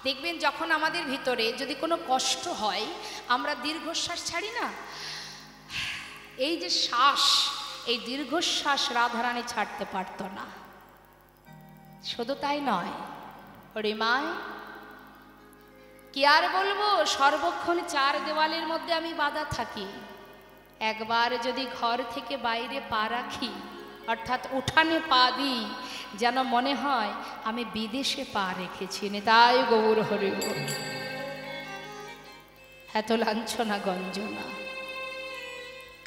দেখবেন যখন আমাদের ভিতরে যদি কোনো কষ্ট হয়, আমরা দীর্ঘশ্বাস ছাড়ি না? এই যে শ্বাস, এই দীর্ঘশ্বাস রাধারানী ছাড়তে পারত না। শুধু তাই নয় হরিমায়, কি আর বলবো, সর্বক্ষণ চার দেওয়ালের মধ্যে আমি বাঁধা থাকি। একবার যদি ঘর থেকে বাইরে পা রাখি, অর্থাৎ উঠানে পা দিই, যেন মনে হয় আমি বিদেশে পা রেখেছি। তাই গৌর হরি বল। এত লাঞ্ছনা গঞ্জনা,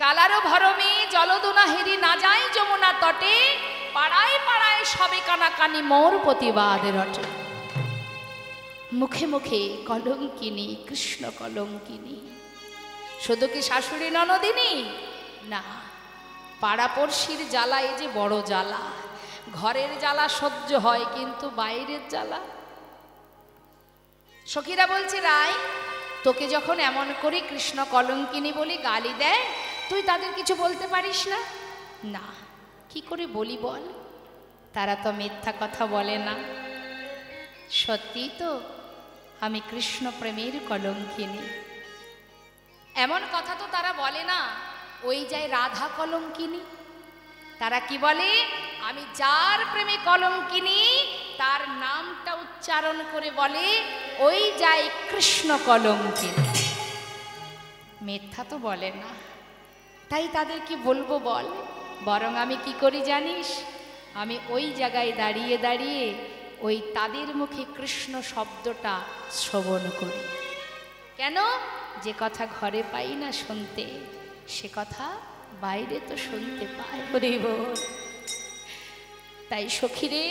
কালারও ভরমে জলদোনা হেরি না যায় যমুনা তটে, পাড়ায় পাড়ায় সবে কানাকানি মোর প্রতিবাদের রটে। মুখে মুখে কলঙ্কিনী, কৃষ্ণ কলঙ্কিনী। শুধু কি শাশুড়ি ননদিনী? না, পাড়াপড়শির জ্বালা এই যে বড় জ্বালা। ঘরের জ্বালা সহ্য হয়, কিন্তু বাইরের জ্বালা। সখীরা বলছে, রায় তোকে যখন এমন করে কৃষ্ণ কলঙ্কিনী বলে গালি দেয়, তুই তাদের কিছু বলতে পারিস না? না, কি করে বলি বল? তারা তো মিথ্যা কথা বলে না। সত্যি তো, আমি কৃষ্ণ প্রেমের কলঙ্কিনী। এমন কথা তো তারা বলে না, ওই যায় রাধা কলঙ্কিনী। তারা কি বলে? আমি যার প্রেমে কলঙ্কিনী, তার নামটা উচ্চারণ করে বলে ওই যায় কৃষ্ণ কলঙ্কিনী। মিথ্যা তো বলে না, তাই তাদের কি বলবো বল? বরং আমি কি করি জানিস? আমি ওই জায়গায় দাঁড়িয়ে দাঁড়িয়ে ওই তাদের মুখে কৃষ্ণ শব্দটা শ্রবণ করি। কেন? যে কথা ঘরে পাই না শুনতে, সে কথা বাইরে তো শুনতে পাই। হরি বল। তাই সখীরে,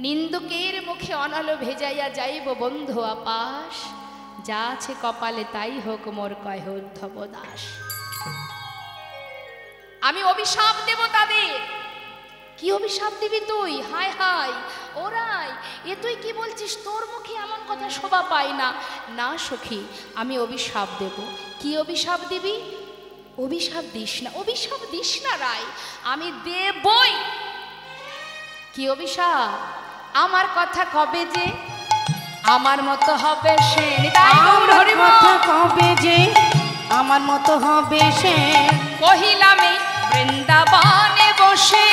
নিন্দুকের মুখে অনালো ভেজাইয়া যাইব বন্ধু আপাস, যা আছে কপালে তাই হোক মোর কয় উদ্ধব দাস। আমি অভিশাপ দেব তাদের। কি অভিশাপ দিবি তুই? হায় হায় ওরাই, এ তুই কি বলছিস? তোর মুখে এমন কথা শোভা পায় না। না সখী, আমি অভিশাপ দেব। কি অভিশাপ দিবি? অভিশাপ দিস না, অভিশাপ দিস না রায়, আমি দেবই। কি অভিশাপ? আমার কথা কবে যে আমার মতো হবে সে। আমার কথা কবে যে আমার মতো হবে সে, কহিলামে বৃন্দাবনে বসে।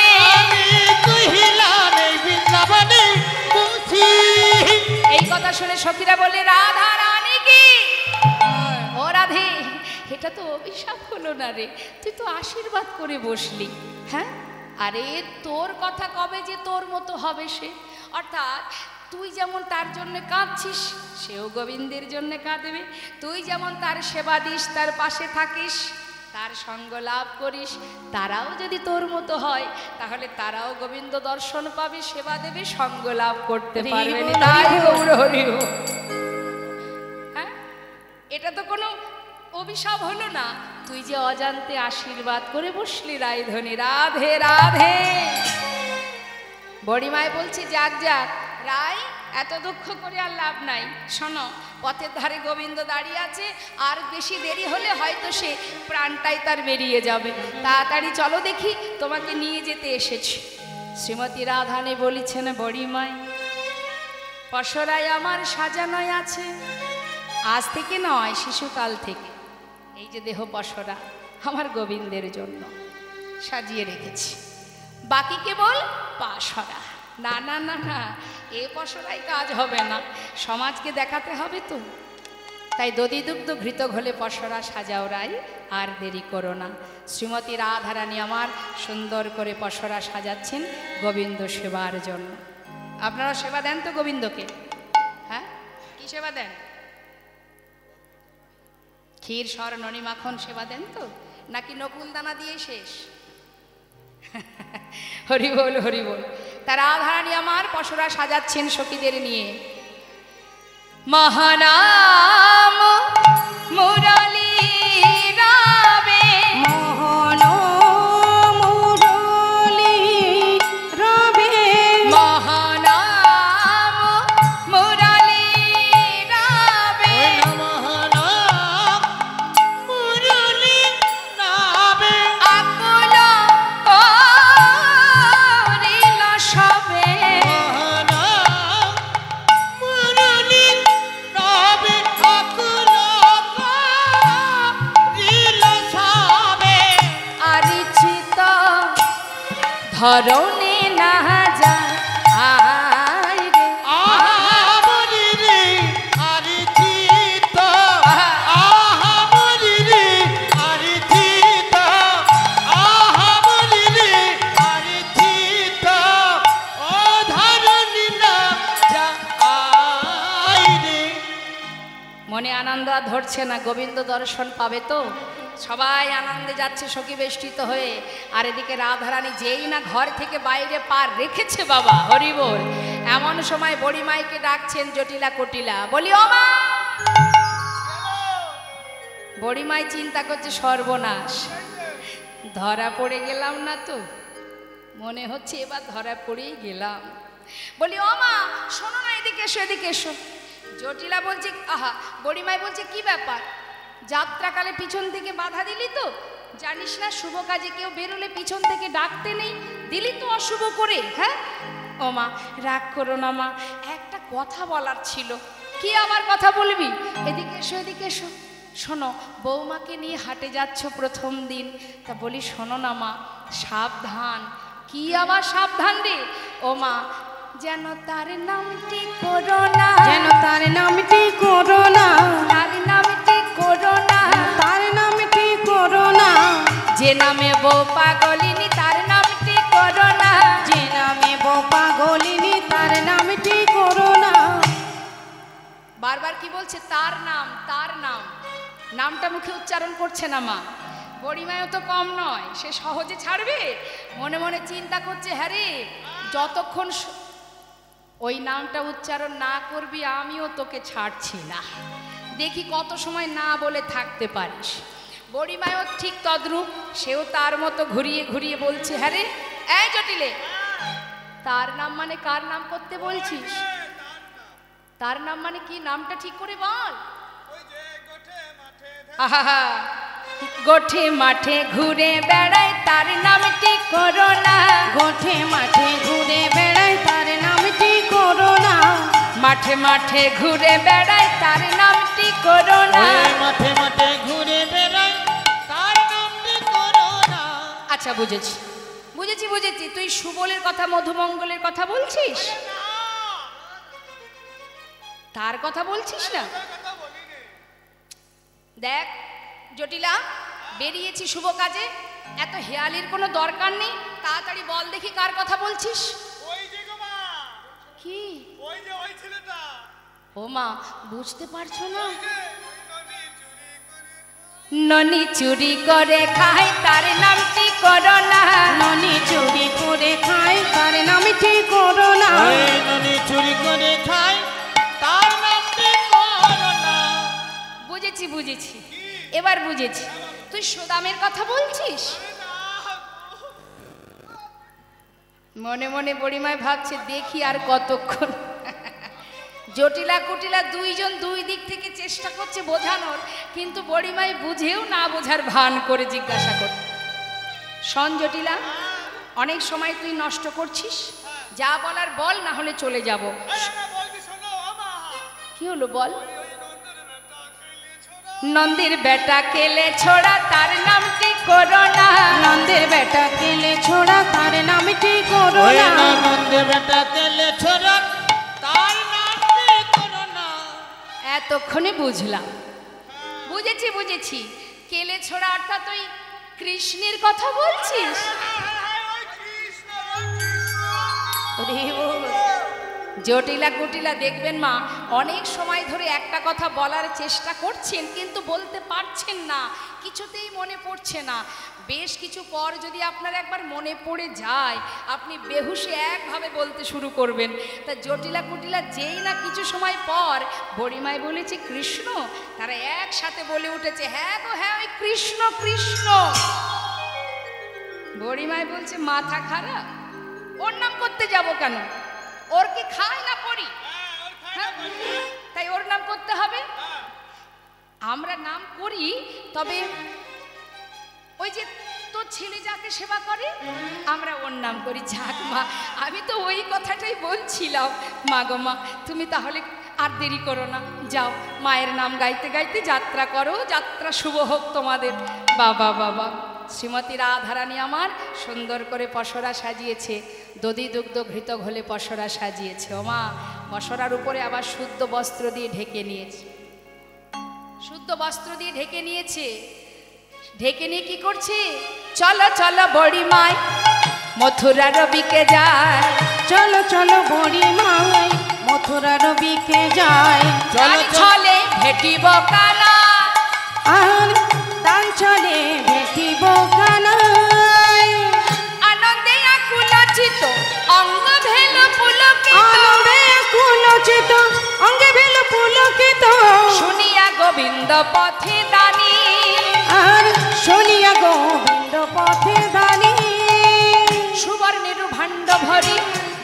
এই কথা শুনে সখীরা বলে, রাধা রানী কি? ও রাধে, এটা তো অভিশাপ হলো না রে, তুই তো আশীর্বাদ করে বসলি। হ্যাঁ, আরে তোর কথা কবে যে তোর মতো হবে সে? অর্থাৎ তুই যেমন তার জন্য কাঁদছিস, সেও গোবিন্দের জন্য কাঁদবে। তুই যেমন তার সেবা দিস, তার পাশে থাকিস, তার সঙ্গ লাভ করিস, তারাও যদি তোর মতো হয়, তাহলে তারাও গোবিন্দ দর্শন পাবে, সেবা দেবে, সঙ্গ লাভ করতে পারবে। হ্যাঁ, এটা তো কোনো অভিশাপ হলো না, তুই যে অজান্তে আশীর্বাদ করে বসলি রায়ধনী। রাধে রাধে। বড়িমায় বলছি, যাক যাক রায়, এত দুঃখ করে আর লাভ নাই। শোনো, পথের ধারে গোবিন্দ দাঁড়িয়ে আছে, আর বেশি দেরি হলে হয়তো সে প্রাণটাই তার বেরিয়ে যাবে। তাড়াতাড়ি চলো দেখি, তোমাকে নিয়ে যেতে এসেছি। শ্রীমতী রাধানী বলেছেন, বড়িমায় পশরায় আমার সাজানোই আছে, আজ থেকে নয়, শিশুকাল থেকে। এই যে দেহ পশরা আমার গোবিন্দের জন্য সাজিয়ে রেখেছি, বাকি কেবল পাশরা। না না না না, এ পশরাই কাজ হবে না, সমাজকে দেখাতে হবে তো। তাই দধি দুগ্ধ ঘৃত ঘোলে পশরা সাজাও রায়, আর দেরি করো না। শ্রীমতী রাধারানী আমার সুন্দর করে পশরা সাজাচ্ছেন গোবিন্দ সেবার জন্য। আপনারা সেবা দেন তো গোবিন্দকে? হ্যাঁ, কি সেবা দেন? ক্ষীর সর ননি মাখন সেবা দেন তো, নাকি নকুল দানা দিয়ে শেষ? হরি বল হরি বল। তার রাধারানী আমার পশরা সাজাচ্ছেন সখীদের নিয়ে। মহানাম মুরলী গাবে, মোহন মুরলী হরণে না যায় আয় রে আহামরি রে আরে চিত আহামরি রে আরে চিত আহামরি রে আরে চিত ও ধরণী না যায় রে। মনে আনন্দ আর ধরছে না, গোবিন্দ দর্শন পাবে তো। সবাই আনন্দে যাচ্ছে সখী বেষ্টিত হয়ে, আর এদিকে রাধারানী যেই না ঘর থেকে বাইরে পার রেখেছে বাবা হরি বল, এমন সময় বড়িমাইকে ডাকছেন জটিলা কুটিলা, বলি ও মা। বড়িমাই চিন্তা করছে সর্বনাশ, ধরা পড়ে গেলাম না তো, মনে হচ্ছে এবার ধরা পড়েই গেলাম। বলি ও মা শোনো না, এদিকে এসো এদিকে এসো। জটিলা বলছে আহা, বড়িমাই বলছে কি ব্যাপার, যাত্রাকালে পিছন থেকে বাধা দিলি তো, জানিস না শুভ কাজে কেউ বেরোলে পিছন থেকে ডাকতে নেই, দিলি তো অশুভ করে। হ্যাঁ ও মা রাগ করো না মা, একটা কথা বলার ছিল। কি আমার কথা বলবি? এদিকে এসো এদিকে এসো। শোনো বৌমাকে নিয়ে হাটে যাচ্ছ প্রথম দিন, তা বলি শোনো না মা, সাবধান। কি আবার সাবধান রে? ও মা যেন তার নামটি করো না, যেন তার নামটি করো না, তার নামটি করো না, তার নামটি করো না, যে নামে বউ পাগলিনী তার নামটি করো না, যে নামে বউ পাগলিনী তার নামটি করো না। বারবার কি বলছে? তার নাম, তার নাম, নামটা মুখে উচ্চারণ করছে না মা। বড়িমায়ও তো কম নয়, সে সহজে ছাড়বে? মনে মনে চিন্তা করছে, হ্যাঁ রে যতক্ষণ ওই নামটা উচ্চারণ না করবি আমিও তোকে ছাড়ছি না, দেখি কত সময় না বলে থাকতে পারিস। বড়িমায়ও ঠিক তদ্রূপ, সেও তার মতো ঘুরিয়ে ঘুরিয়ে বলছে, হ্যাঁ রে এই জটিলে, তার নাম মানে কার নাম করতে বলছিস? তার নাম মানে কি? নামটা ঠিক করে বল। আহা, গোঠে মাঠে ঘুরে বেড়ায় তার নামটি করো না, গোঠে মাঠে ঘুরে বেড়ায় তার নামটি করো না, মাঠে মাঠে ঘুরে বেড়ায় তার নামটি করো না। মাঠে মাঠে ঘুরে বেড়াই তার নামটি করো না। আচ্ছা বুঝেছি বুঝেছি বুঝেছি, তুই সুবলের কথা মধুমঙ্গলের কথা বলছিস, তার কথা বলছিস না? দেখ জটিলা, বেরিয়েছি শুভ কাজে, এত হেয়ালির কোনো দরকার নেই, তাড়াতাড়ি বল দেখি কার কথা বলছিস। কি? ও মা বুঝতে পারছো না? ননি চুরি করে খায় তার নামটি করো না, ননি চুরি করে খায় তার নামটি করো না, ননি চুরি করে খায় তার নামটি করো না। বুঝেছি বুঝেছি, এবার বুঝেছি, তুই সুদামের কথা বলছিস। মনে মনে বড়িমায় ভাবছে দেখি আর কতক্ষণ। জটিলা কুটিলা দুইজন দুই দিক থেকে চেষ্টা করছে বোঝানোর, কিন্তু বড়িমাই বুঝেও না বোঝার ভান করে জিজ্ঞাসা কর, শোন জটিলা, অনেক সময় তুই নষ্ট করছিস, যা বলার বল, না হলে চলে যাব। কি হলো বল? নন্দির বেটা কেলে ছোড়া তার নামটি করো না, নন্দের বেটা কেলে ছোড়া তার নামটি করো না, নন্দের বেটা তেলে ছোড়া তার নামটি করো না। এতক্ষণে বুঝলাম, বুঝেছি বুঝেছি, কেলে ছোড়া অর্থাৎ ওই কৃষ্ণের কথা বলছিস। জটিলা কুটিলা দেখবেন মা, অনেক সময় ধরে একটা কথা বলার চেষ্টা করছেন কিন্তু বলতে পারছেন না, কিছুতেই মনে পড়ছে না। বেশ কিছু পর যদি আপনার একবার মনে পড়ে যায়, আপনি বেহুশে একভাবে বলতে শুরু করবেন। তা জটিলা কুটিলা যেই না কিছু সময় পর বড়িমাই বলেছে কৃষ্ণ, তারা একসাথে বলে উঠেছে, হ্যাঁ গো হ্যাঁ ওই কৃষ্ণ কৃষ্ণ। বড়িমাই বলছে মাথা খারাপ, ওর নাম করতে যাব কেন? ওর কি খায় না পড়ি? হ্যাঁ? তাই ওর নাম করতে হবে? আমরা নাম করি, তবে ওই যে তোর ছেলে যাকে সেবা করে আমরা ওর নাম করি। যাক মা, আমি তো ওই কথাটাই বলছিলাম। মা গো মা, তুমি তাহলে আর দেরি করো না, যাও মায়ের নাম গাইতে গাইতে যাত্রা করো, যাত্রা শুভ হোক তোমাদের। বাবা বাবা। শ্রীমতী রাধারানী আমার সুন্দর করে পসরা সাজিয়েছে, দধি দুগ্ধ ঘৃত ঘোলে পসরা সাজিয়েছে। ওমা, পসরার উপরে আবার শুদ্ধ বস্ত্র দিয়ে ঢেকে নিয়েছে, শুদ্ধ বস্ত্র দিয়ে ঢেকে নিয়েছে। ঢেকে নিয়ে কি করছে? চলো চলো বড়ি মাই মথুরা রবিকে যায়, চলো চলো বড়ি মাই মথুরা রবিকে যায়। চলো চলে ভেটিব কালা, আর দান চলে ভেটিব কানাই। আনন্দে আকুলচিত অঙ্গ ভেল পুলকিত, আনন্দে আকুলচিত অঙ্গে ভেল পুলকিত, শুনিয়া গোবিন্দ পথে দানি, আর শুনিয়া গোবিন্দ পথে দানি। সুবর্ণের ভাণ্ড ভরি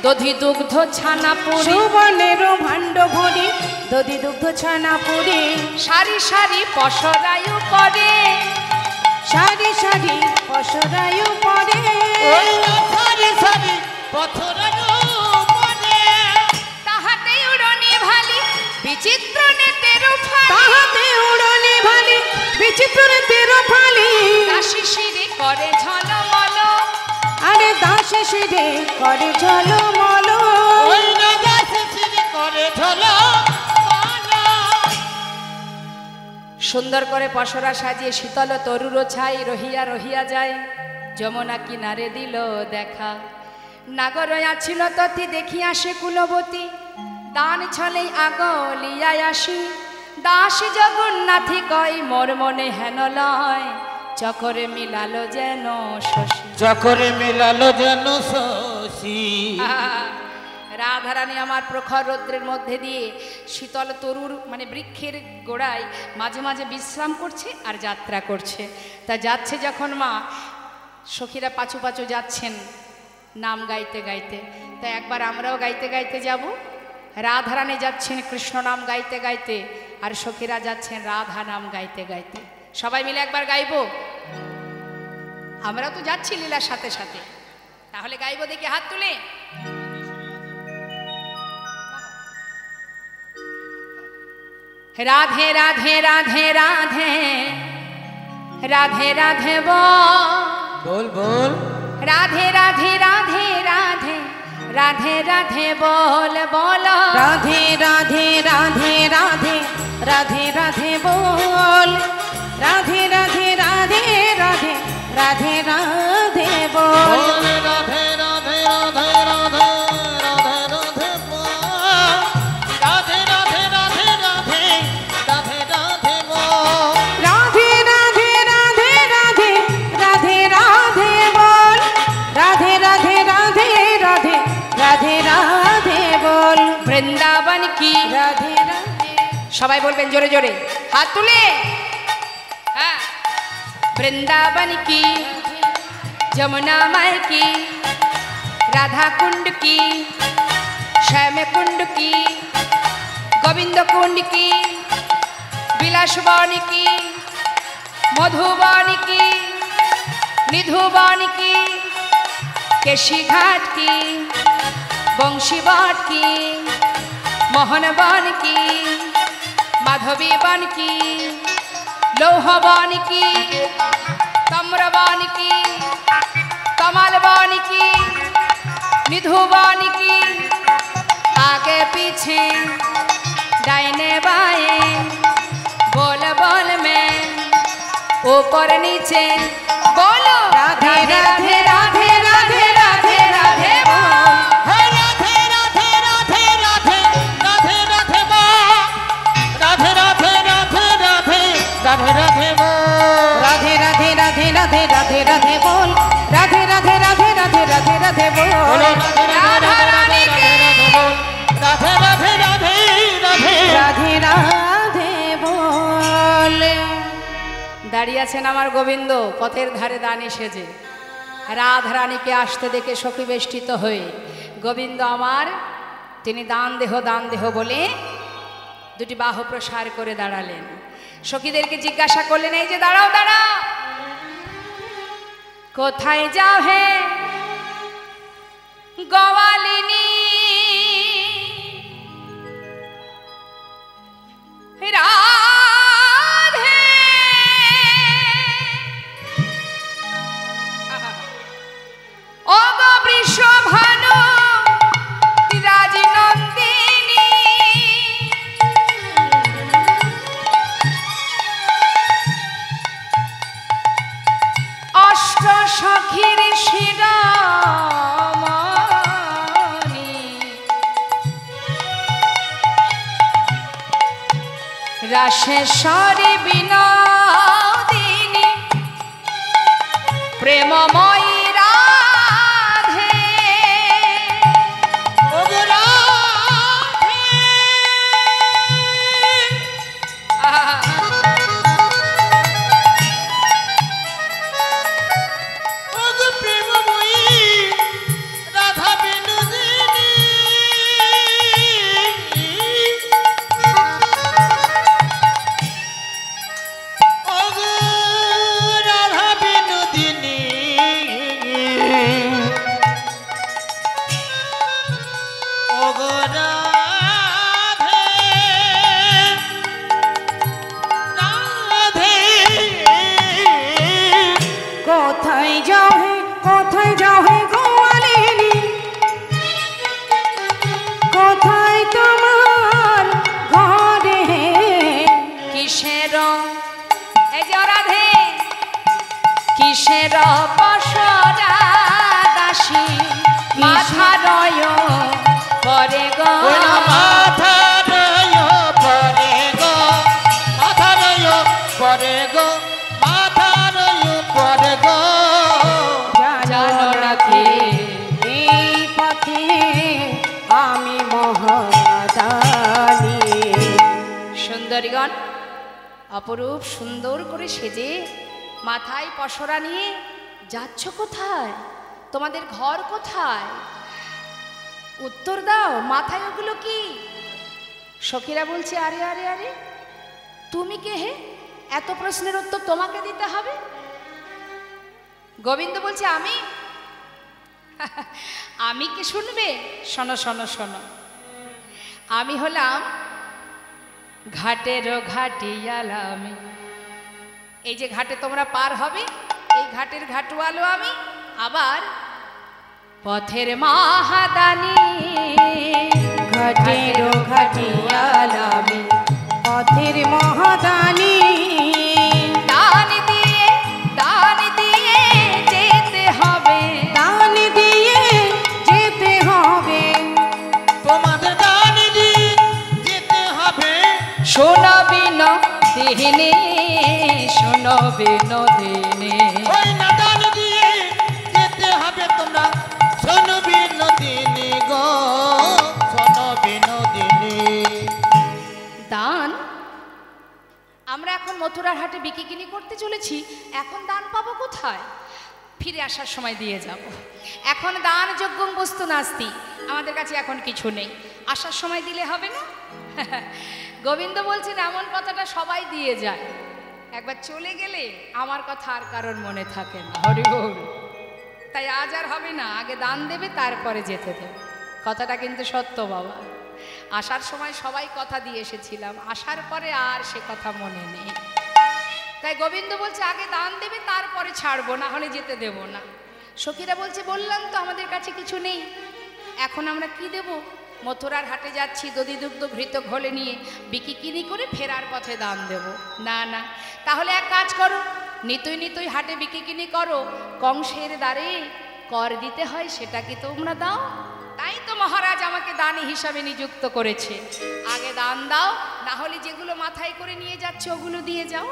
দধি দুগ্ধ ছানা পুরি, সুবর্ণের ভাণ্ড ভরি দধি দুগ্ধ ছানা পুরি, সারি সারি পসরায়ু পরে, সারি সারি পসরায়ু পরে। ওই সারি সারি পথরের উপরে তাহাতে উড়নি ভালি বিচিত্র নেতের ফালি, তাহাতে উড়নি ভালি বিচিত্র নেতের ফালি, দাসী শিরে করে ঝলমল, আরে দাসে শিরে করে ঝলমল। ওই রাজা শিশির করে ঝলো মালা। সুন্দর করে পসরা সাজিয়ে শীতল তরুর ছাই রহিয়া রহিয়া যায়। যমুনা কিনারে দিল দেখা, নাগর আছিল তথি দেখি আসে কুলবতী, দান ছলেই আগলিয়ায় আসি, দাস জগন্নাথী কই মোর মনে হেন লয়, চকরে মিলালো যেন শশী। চকরে মেলালো যেন শশী। রাধারানী আমার প্রখর রৌদ্রের মধ্যে দিয়ে শীতল তরুর মানে বৃক্ষের গোড়ায় মাঝে মাঝে বিশ্রাম করছে আর যাত্রা করছে। তা যাচ্ছে যখন মা, সখীরা পাছু পাছু যাচ্ছেন নাম গাইতে গাইতে। তা একবার আমরাও গাইতে গাইতে যাব। রাধারানী যাচ্ছেন কৃষ্ণ নাম গাইতে গাইতে, আর সখীরা যাচ্ছেন রাধা নাম গাইতে গাইতে। সবাই মিলে একবার গাইবো। আমরা তো যাচ্ছি লীলার সাথে সাথে, তাহলে গাইবো দেখি হাত তুলে। রাধে রাধে রাধে রাধে রাধে রাধে বল বল রাধে রাধে রাধে রাধে রাধে রাধে বল বলো। রাধে রাধে রাধে রাধে রাধে রাধে বল, রাধে রাধে রাধে রাধে রাধে রাধে বল। রাধে রাধে রাধে রাধে রাধে রাধে বল। রাধে রাধে রাধে রাধে রাধে রাধে বল। রাধে রাধে রাধে রাধে রাধে রাধে বল, রাধে রাধে রাধে রাধে রাধে রাধে বল। বৃন্দাবন কি রাধে রাধে সবাই বলবেন জোরে জোরে হাত তুলে। হ্যাঁ, বৃন্দাবন की যমুনা মাই की राधा कुंड की श्याम कुंड की गोविंद कुंड की विलासवान की मधुबन की निधुबन की केशी घाट की बंशीवाट की मोहनवन की माधवी वन की लोहवान की तम्रवान की कमलवान की निधुवान की आगे पीछे दाहिने बाएं बोल बोल में ऊपर नीचे बोलो राधे राधे राधे राधे राधे राधे बोल। राधे राधे राधे राधे राधे राधे बल। राधे राधे राधे राधे राधे राधे बल। राधे राधे राधे राधे राधे राधे बोल, राधे राधे राधे राधे राधे राधे बोल। राधा रानी की राधे राधे राधे राधे राधे राधे बोल। দাঁড়িয়ে আছেন আমার গোবিন্দ পথের ধারে দানি সেজে, রাধারানীকে আসতে দেখে সখী বেষ্টিত হয়ে গোবিন্দ আমার তিনি দান দেহ বলে দুটি বাহু প্রসার করে দাঁড়ালেন। সখীদেরকে জিজ্ঞাসা করলেন, এই যে দাঁড়াও দাঁড়াও, কোথায় যাও হে গোয়ালিনী? রাধে রাশেশ্বরী বিনোদিনী প্রেমময়ী রাধে ওগো রাধে ওগো প্রেমময়ী রাধা বিনোদিনী ওগো রাধা বিনোদিনী ওগো রাধে রাধে কোথায় যাও হে গোয়ালিনী কোথায় তোমার ঘরে কিসের এই যে রাধে কিসের পশরা দাসী মাথা রয় পরে গো ওলা মাথা রয় পরে গো মাথা রয় পরে গো মাথা রয় পরে গো জানো না কে এই পথে আমি মহাদানী সুন্দরীগণ অপরূপ সুন্দর করে সেজে মাথায় পশরা নিয়ে যাচ্ছ কোথায়? তোমাদের ঘর কোথায়? উত্তর দাও, মাথায় ওগুলো কি? সখীরা বলছে আরে আরে আরে তুমি কে হে? এত প্রশ্নের উত্তর তোমাকে দিতে হবে? গোবিন্দ বলছে আমি আমি কি শুনবে? শোনো শোনো শোনো, আমি হলাম ঘাটেরও ঘাটিয়ালা আমি। এই যে ঘাটে তোমরা পার হবে, এই ঘাটের ঘাটওয়ালো আমি, আবার পথের মহাদানী। ঘাটেরও ঘাটিয়ালা আমি পথের মহাদানী। দান দিয়ে যেতে হবে, দান দিয়ে যেতে হবে, তোমাদের দান দিয়ে যেতে হবে। শোনো বিনোদিনী, শোনো বিনোদিনী। ওই না দান দিয়ে যেতে হবে তোমরা, শোনো বিনোদিনী গো, শোনো বিনোদিনী। দান? আমরা এখন মথুরার হাটে বিক্রি করতে চলেছি, এখন দান পাবো কোথায়? ফিরে আসার সময় দিয়ে যাব। এখন দান যোগ্যং বস্তু নাস্তি, আমাদের কাছে এখন কিছু নেই, আসার সময় দিলে হবে না? গোবিন্দ বলছেন এমন কথাটা সবাই দিয়ে যায়, একবার চলে গেলে আমার কথা আর কারোর মনে থাকে না। হরি বল। তাই আজ আর হবে না, আগে দান দেবে তারপরে যেতে দেবে। কথাটা কিন্তু সত্য বাবা। আসার সময় সবাই কথা দিয়ে এসেছিলাম, আসার পরে আর সে কথা মনে নেই। তাই গোবিন্দ বলছে আগে দান দেবে তারপরে ছাড়বো, না হলে যেতে দেব না। সখীরা বলছে বললাম তো আমাদের কাছে কিছু নেই, এখন আমরা কি দেব? মথুরার হাটে যাচ্ছি, দধি দুগ্ধ ঘৃত ঘোলে নিয়ে বিক্রি করে ফেরার পথে দান দেব। না না, তাহলে এক কাজ করো, নিতই হাটে বিক্রি করো, কংসের দ্বারে কর দিতে হয়, সেটা কি তোমরা দাও? তাই তো মহারাজ আমাকে দানী হিসাবে নিযুক্ত করেছে। আগে দান দাও, না হলে যেগুলো মাথায় করে নিয়ে যাচ্ছে ওগুলো দিয়ে যাও।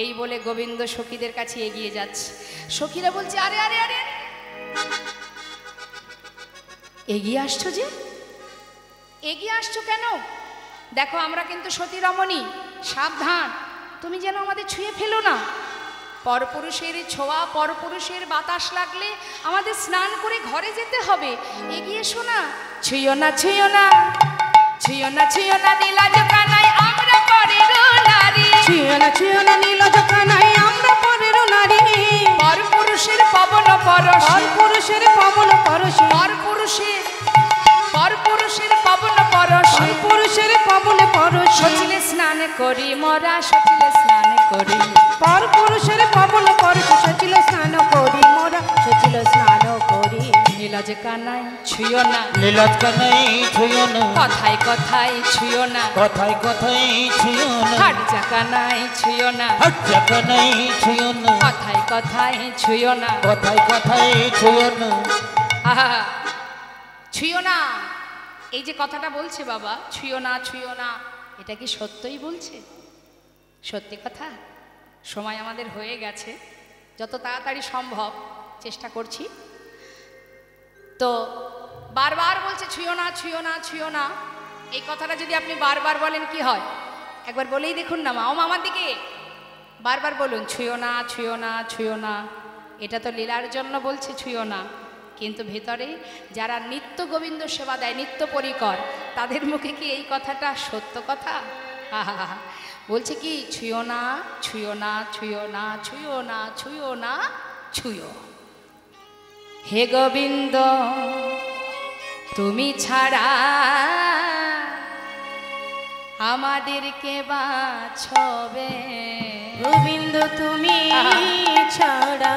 এই বলে গোবিন্দ সখীদের কাছে এগিয়ে যাচ্ছে। সখীরা বলছে আরে আরে আরে এগিয়ে আসছো যে, এগিয়ে আসছো কেন? দেখো আমরা কিন্তু সতী রমণী, সাবধান তুমি যেন আমাদের ছুঁয়ে ফেলো না। পরপুরুষের ছোঁয়া, পরপুরুষের বাতাস লাগলে আমাদের স্নান করে ঘরে যেতে হবে। এগিয়ে এসো না। ছুঁয়ো না ছুঁয়ো না, ছুঁয়ো না ছুঁয়ো না নীলাজ কানাই আমরা পরের নারী। ছুঁয়ো না নীলাজ কানাই আমরা পরের নারী। পরপুরুষের পবন পরশ, পরপুরুষের পবন পরশ, পরপুরুষের পবন পরশ, পরপুরুষের পবন পরশ। সচিলে স্নান করি মোরা, সচিলে স্নান করি। পরপুরুষের পবন পরশ, সচিল স্নান করি মোরা, সচিল স্নান করি। নীলাজ কানাই ছুঁয়ো না, নীলাজ কানাই ছুঁয়ো না, কথায় কথায় ছুঁয়ো না, কথায় কথায় ছুঁয়ো না, হাটজা কানাই ছুঁয়ো না, হাটজা কানাই ছুঁয়ো না, কথায় কথায় ছুঁয়ো না, কথায় কথায় ছুঁয়ো না। আহা, ছুঁয়ো না। এই যে কথাটা বলছে বাবা, ছুঁয়ো না ছুঁয়ো না, এটা কি সত্যই বলছে? সত্যি কথা, সময় আমাদের হয়ে গেছে, যত তাড়াতাড়ি সম্ভব চেষ্টা করছি। তো বারবার বলছে ছুঁয়ো না, ছুঁয়ো না, ছুঁয়ো না। এই কথাটা যদি আপনি বারবার বলেন কি হয়? একবার বলেই দেখুন না মা, ও মামার দিকে বারবার বলুন ছুঁয়ো না, ছুঁয়ো না, ছুঁয়ো না। এটা তো লীলার জন্য বলছে ছুঁয়ো না, কিন্তু ভেতরে যারা নিত্য গোবিন্দ সেবা দেয়, নিত্য পরিকর, তাদের মুখে কি এই কথাটা সত্য কথা? বলছে কি ছুঁয়ো না, ছুঁয়ো না, ছুঁয়ো না, ছুঁয়ো না, ছুঁয়ো না, ছুঁয়ো। হে গোবিন্দ তুমি ছাড়া আমাদেরকে বাঁচবে। গোবিন্দ তুমি ছাড়া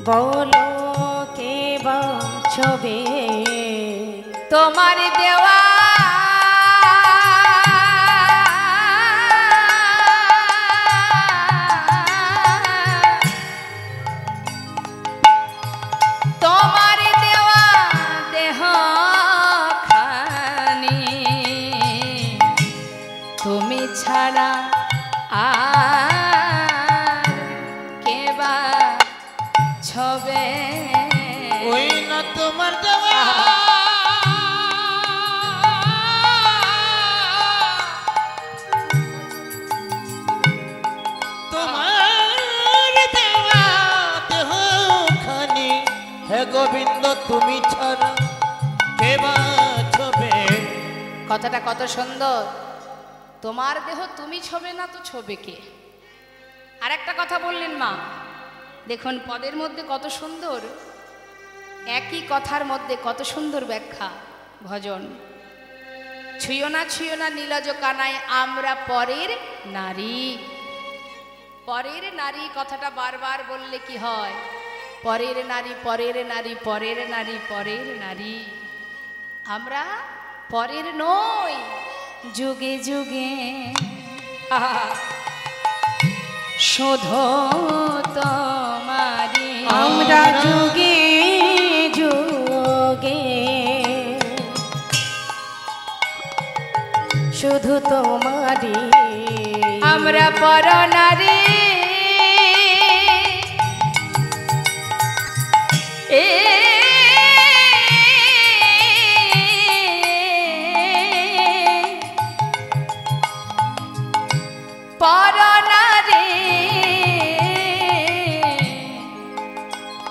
বলো কে বাঁচবে। তোমার দেওয়া তোমার দেওয়া দেহ খানি তুমি ছাড়া আর কে বাঁচবে। ওই না তোমার দেওয়া তোমার দেওয়া দেহখানি, হে গোবিন্দ তুমি ছাড়া কে বাঁচবে। কথাটা কত সুন্দর। তোমার দেহ তুমি ছবে না তো ছবে কে? আর একটা কথা বললেন মা, দেখুন পদের মধ্যে কত সুন্দর, একই কথার মধ্যে কত সুন্দর ব্যাখ্যা। ভজন ছুঁয়ো না, ছুঁয়ো না নীলাজ কানায় আমরা পরের নারী। পরের নারী কথাটা বারবার বললে কি হয়? পরের নারী, পরের নারী, পরের নারী, পরের নারী। আমরা পরের নই, যুগে যুগে শোধো তোমারি। আমরা যুগে যুগে শুধু তোমারি। আমরা পর নারী পর নারী।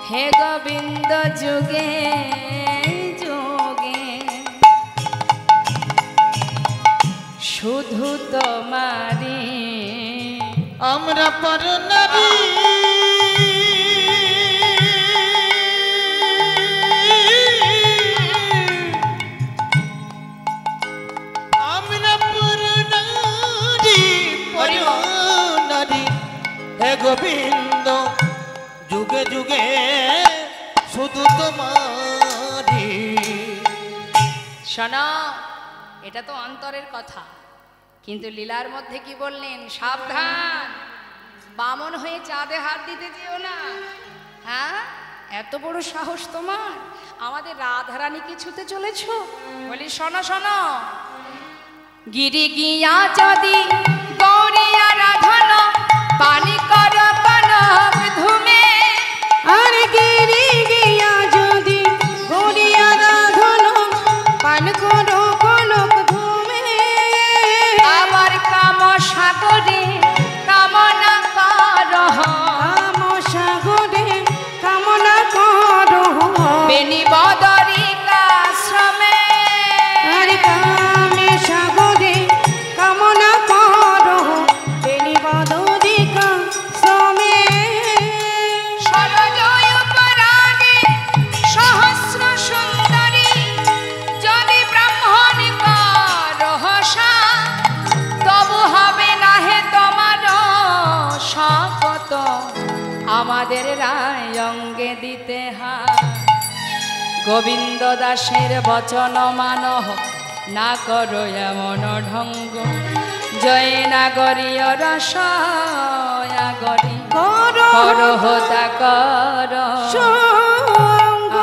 হে গোবিন্দ যুগে যুগে শুধু তোমারি। আমরা পর নারী আমরা পর নারী, পর নারী, হে গোবিন্দ যুগে যুগে শুধু তোমারি। শোনো, এটা তো অন্তরের কথা, কিন্তু লীলার মধ্যে কি বললেন? সাবধান, বামন হয়ে চাঁদে হাত দিতে যেও না। হ্যাঁ, এত বড় সাহস তোমার, আমাদের রাধারানীকে ছুতে চলেছ? বলি শোনো শোনো, গিরি গিয়া যদি গৌরিয়া রাধন পানি কর কনক ধুমে। আর গিরি গিয়া যদি গড়িয়া রাধন পান করো কনক ধুমে। আবার কাম সাগরে কামনা করহ, কাম সাগরে কামনা করো। বেনি বদরিকাশ্রমে। আর কামে সাগরে কামনা করো। বেনি বদরিকা শ্রমে। সরজয় উপরাগে সহস্র সুন্দরী যদি ব্রাহ্মণ রহসা, তবু হবে না হে তোমার শপথ আমাদের রায় অঙ্গে দিতে হাত। গোবিন্দ দাসের বচন মানহ না করো এমন ঢঙ্গ। জয় নাগরীয় রসয়াগরী করো করহতা কর। সঙ্গ।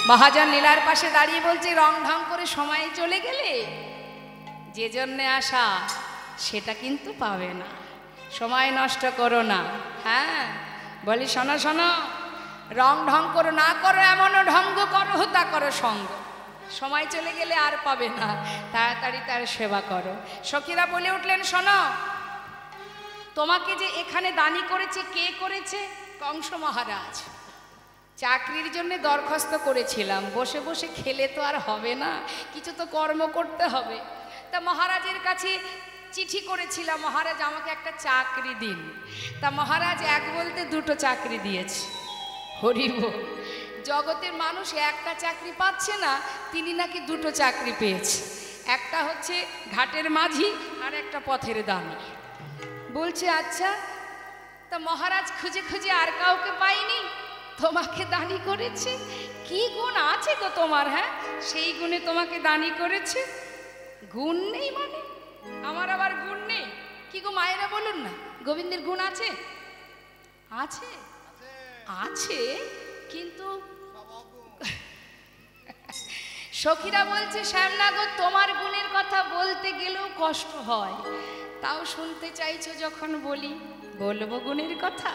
মহাজন লীলার পাশে দাঁড়িয়ে বলছে, রং ঢং করে সময় চলে গেলে যে জন্যে আসা সেটা কিন্তু পাবে না, সময় নষ্ট করো না। হ্যাঁ, বলি শোনো শোনো, রং ঢং করো না করো, এমনও ঢঙ্গ করো তা করো সঙ্গ, সময় চলে গেলে আর পাবে না, তাড়াতাড়ি তার সেবা করো। সখীরা বলে উঠলেন, শোনো, তোমাকে যে এখানে দানি করেছে কে করেছে? কংস মহারাজ। চাকরির জন্য দরখাস্ত করেছিলাম, বসে বসে খেলে তো আর হবে না, কিছু তো কর্ম করতে হবে। তা মহারাজের কাছে চিঠি করেছিলাম, মহারাজ আমাকে একটা চাকরি দিন। তা মহারাজ এক বলতে দুটো চাকরি দিয়েছে। হরি বল। জগতের মানুষ একটা চাকরি পাচ্ছে না, তিনি নাকি দুটো চাকরি পেয়েছে। একটা হচ্ছে ঘাটের মাঝি আর একটা পথের দানি। বলছে আচ্ছা, তা মহারাজ খুঁজে খুঁজে আর কাউকে পাইনি, তোমাকে দানি করেছে। কি গুণ আছে গো তোমার? হ্যাঁ, সেই গুণে তোমাকে দানি করেছে। গুণ নেই মানে? আমার আবার গুণ নেই? কি গো মায়েরা বলুন না, গোবিন্দের গুণ আছে? আছে আছে, কিন্তু সখীরা বলছে, শ্যামলা গো, তোমার গুণের কথা বলতে গেলেও কষ্ট হয়, তাও শুনতে চাইছো যখন বলি, বলবো গুণের কথা।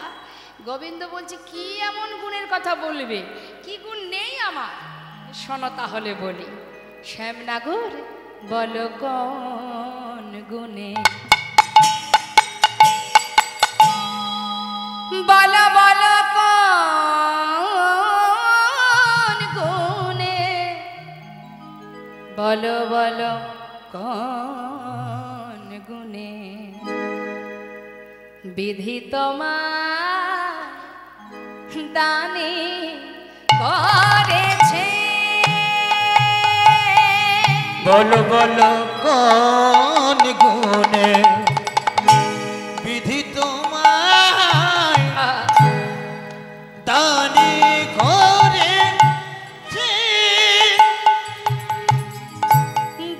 গোবিন্দ বলছে, কি এমন গুণের কথা বলবে? কি গুণ নেই আমার? শোনো তাহলে বলি। শ্যামনগর বলো কোন গুণে, বলো বলো কোন গুণে, বলো বলো কোন গুণে বিধি তোমার দানে করেছে। বলো বলো কোন গুণে বিধি তোমায় দানে করেছে।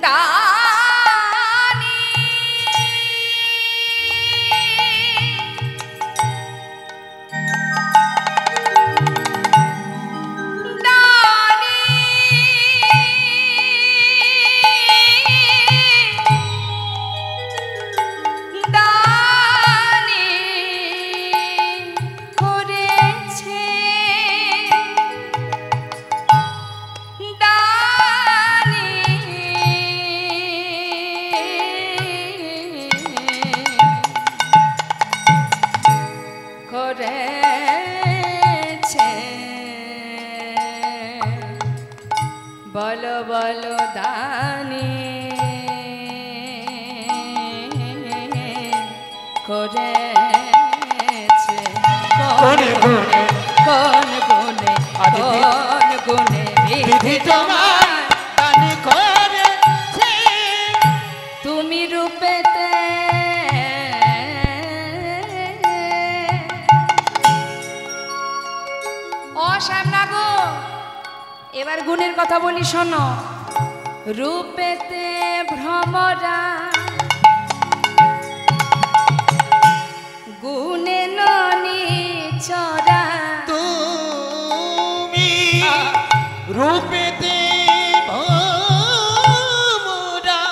দানে বলো বলো দানে করেছে। কোন গুণে, কোন গুণে, কোন গুণে বিধি তোমার দানে করেছে। তুমি রূপেতে ও শ্যামনগর। এবার গুণের কথা বলি শোনো। রূপেতে ভ্রমরা গুণে ননি চরা। তুমি রূপেতে ভ্রমরা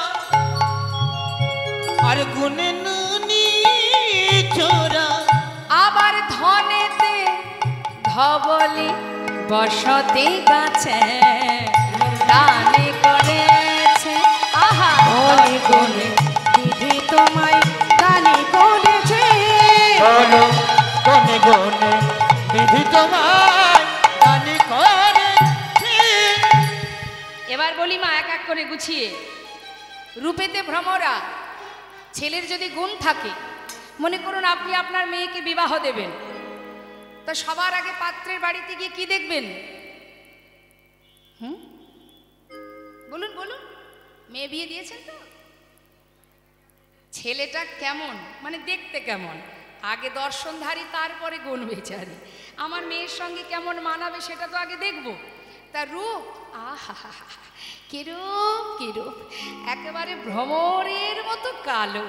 আর গুণে নুনি চোরা। আবার ধনেতে ধবলি বসতি গাছে দানে করেছে। আহা, কোন গুণে বিধি তোমায় দানি করেছে। বলো কোন গুণে বিধি তোমায় দানে করেছে। এবার বলি মা, এক এক করে গুছিয়ে। রূপেতে ভ্রমরা, ছেলের যদি গুণ থাকে, মনে করুন আপনি আপনার মেয়েকে বিবাহ দেবেন, তো সবার আগে পাত্রের বাড়িতে গিয়ে কি দেখবেন? বলুন বলুন, মেয়ে বিয়ে দিয়েছেন তো? ছেলেটা কেমন, মানে দেখতে কেমন, আগে দর্শনধারী, তারপরে গুণ বিচারী। আমার মেয়ের সঙ্গে কেমন মানাবে সেটা তো আগে দেখব। তা রূপ, আহা, কিরূপ কিরূপ, একেবারে ভ্রমরের মতো কালো।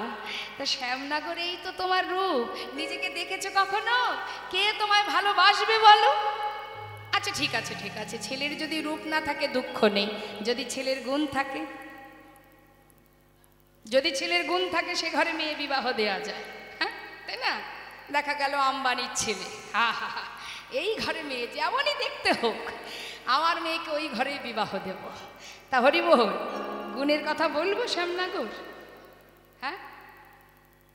তা শ্যামনগর, এই তো তোমার রূপ, নিজেকে দেখেছো কখনো? কে তোমায় ভালোবাসবে বলো? আর আচ্ছা ঠিক আছে ঠিক আছে, ছেলের যদি রূপ না থাকে দুঃখ নেই, যদি ছেলের গুণ থাকে, যদি ছেলের গুণ থাকে সে ঘরে মেয়ে বিবাহ দেওয়া যায়, হ্যাঁ তাই না? দেখা গেল আম্বানির ছেলে, হা হা হা, এই ঘরে মেয়ে যেমনই দেখতে হোক আমার মেয়েকে ওই ঘরেই বিবাহ দেব। তা হরিবোল গুণের কথা বলবো শ্যামনগর? হ্যাঁ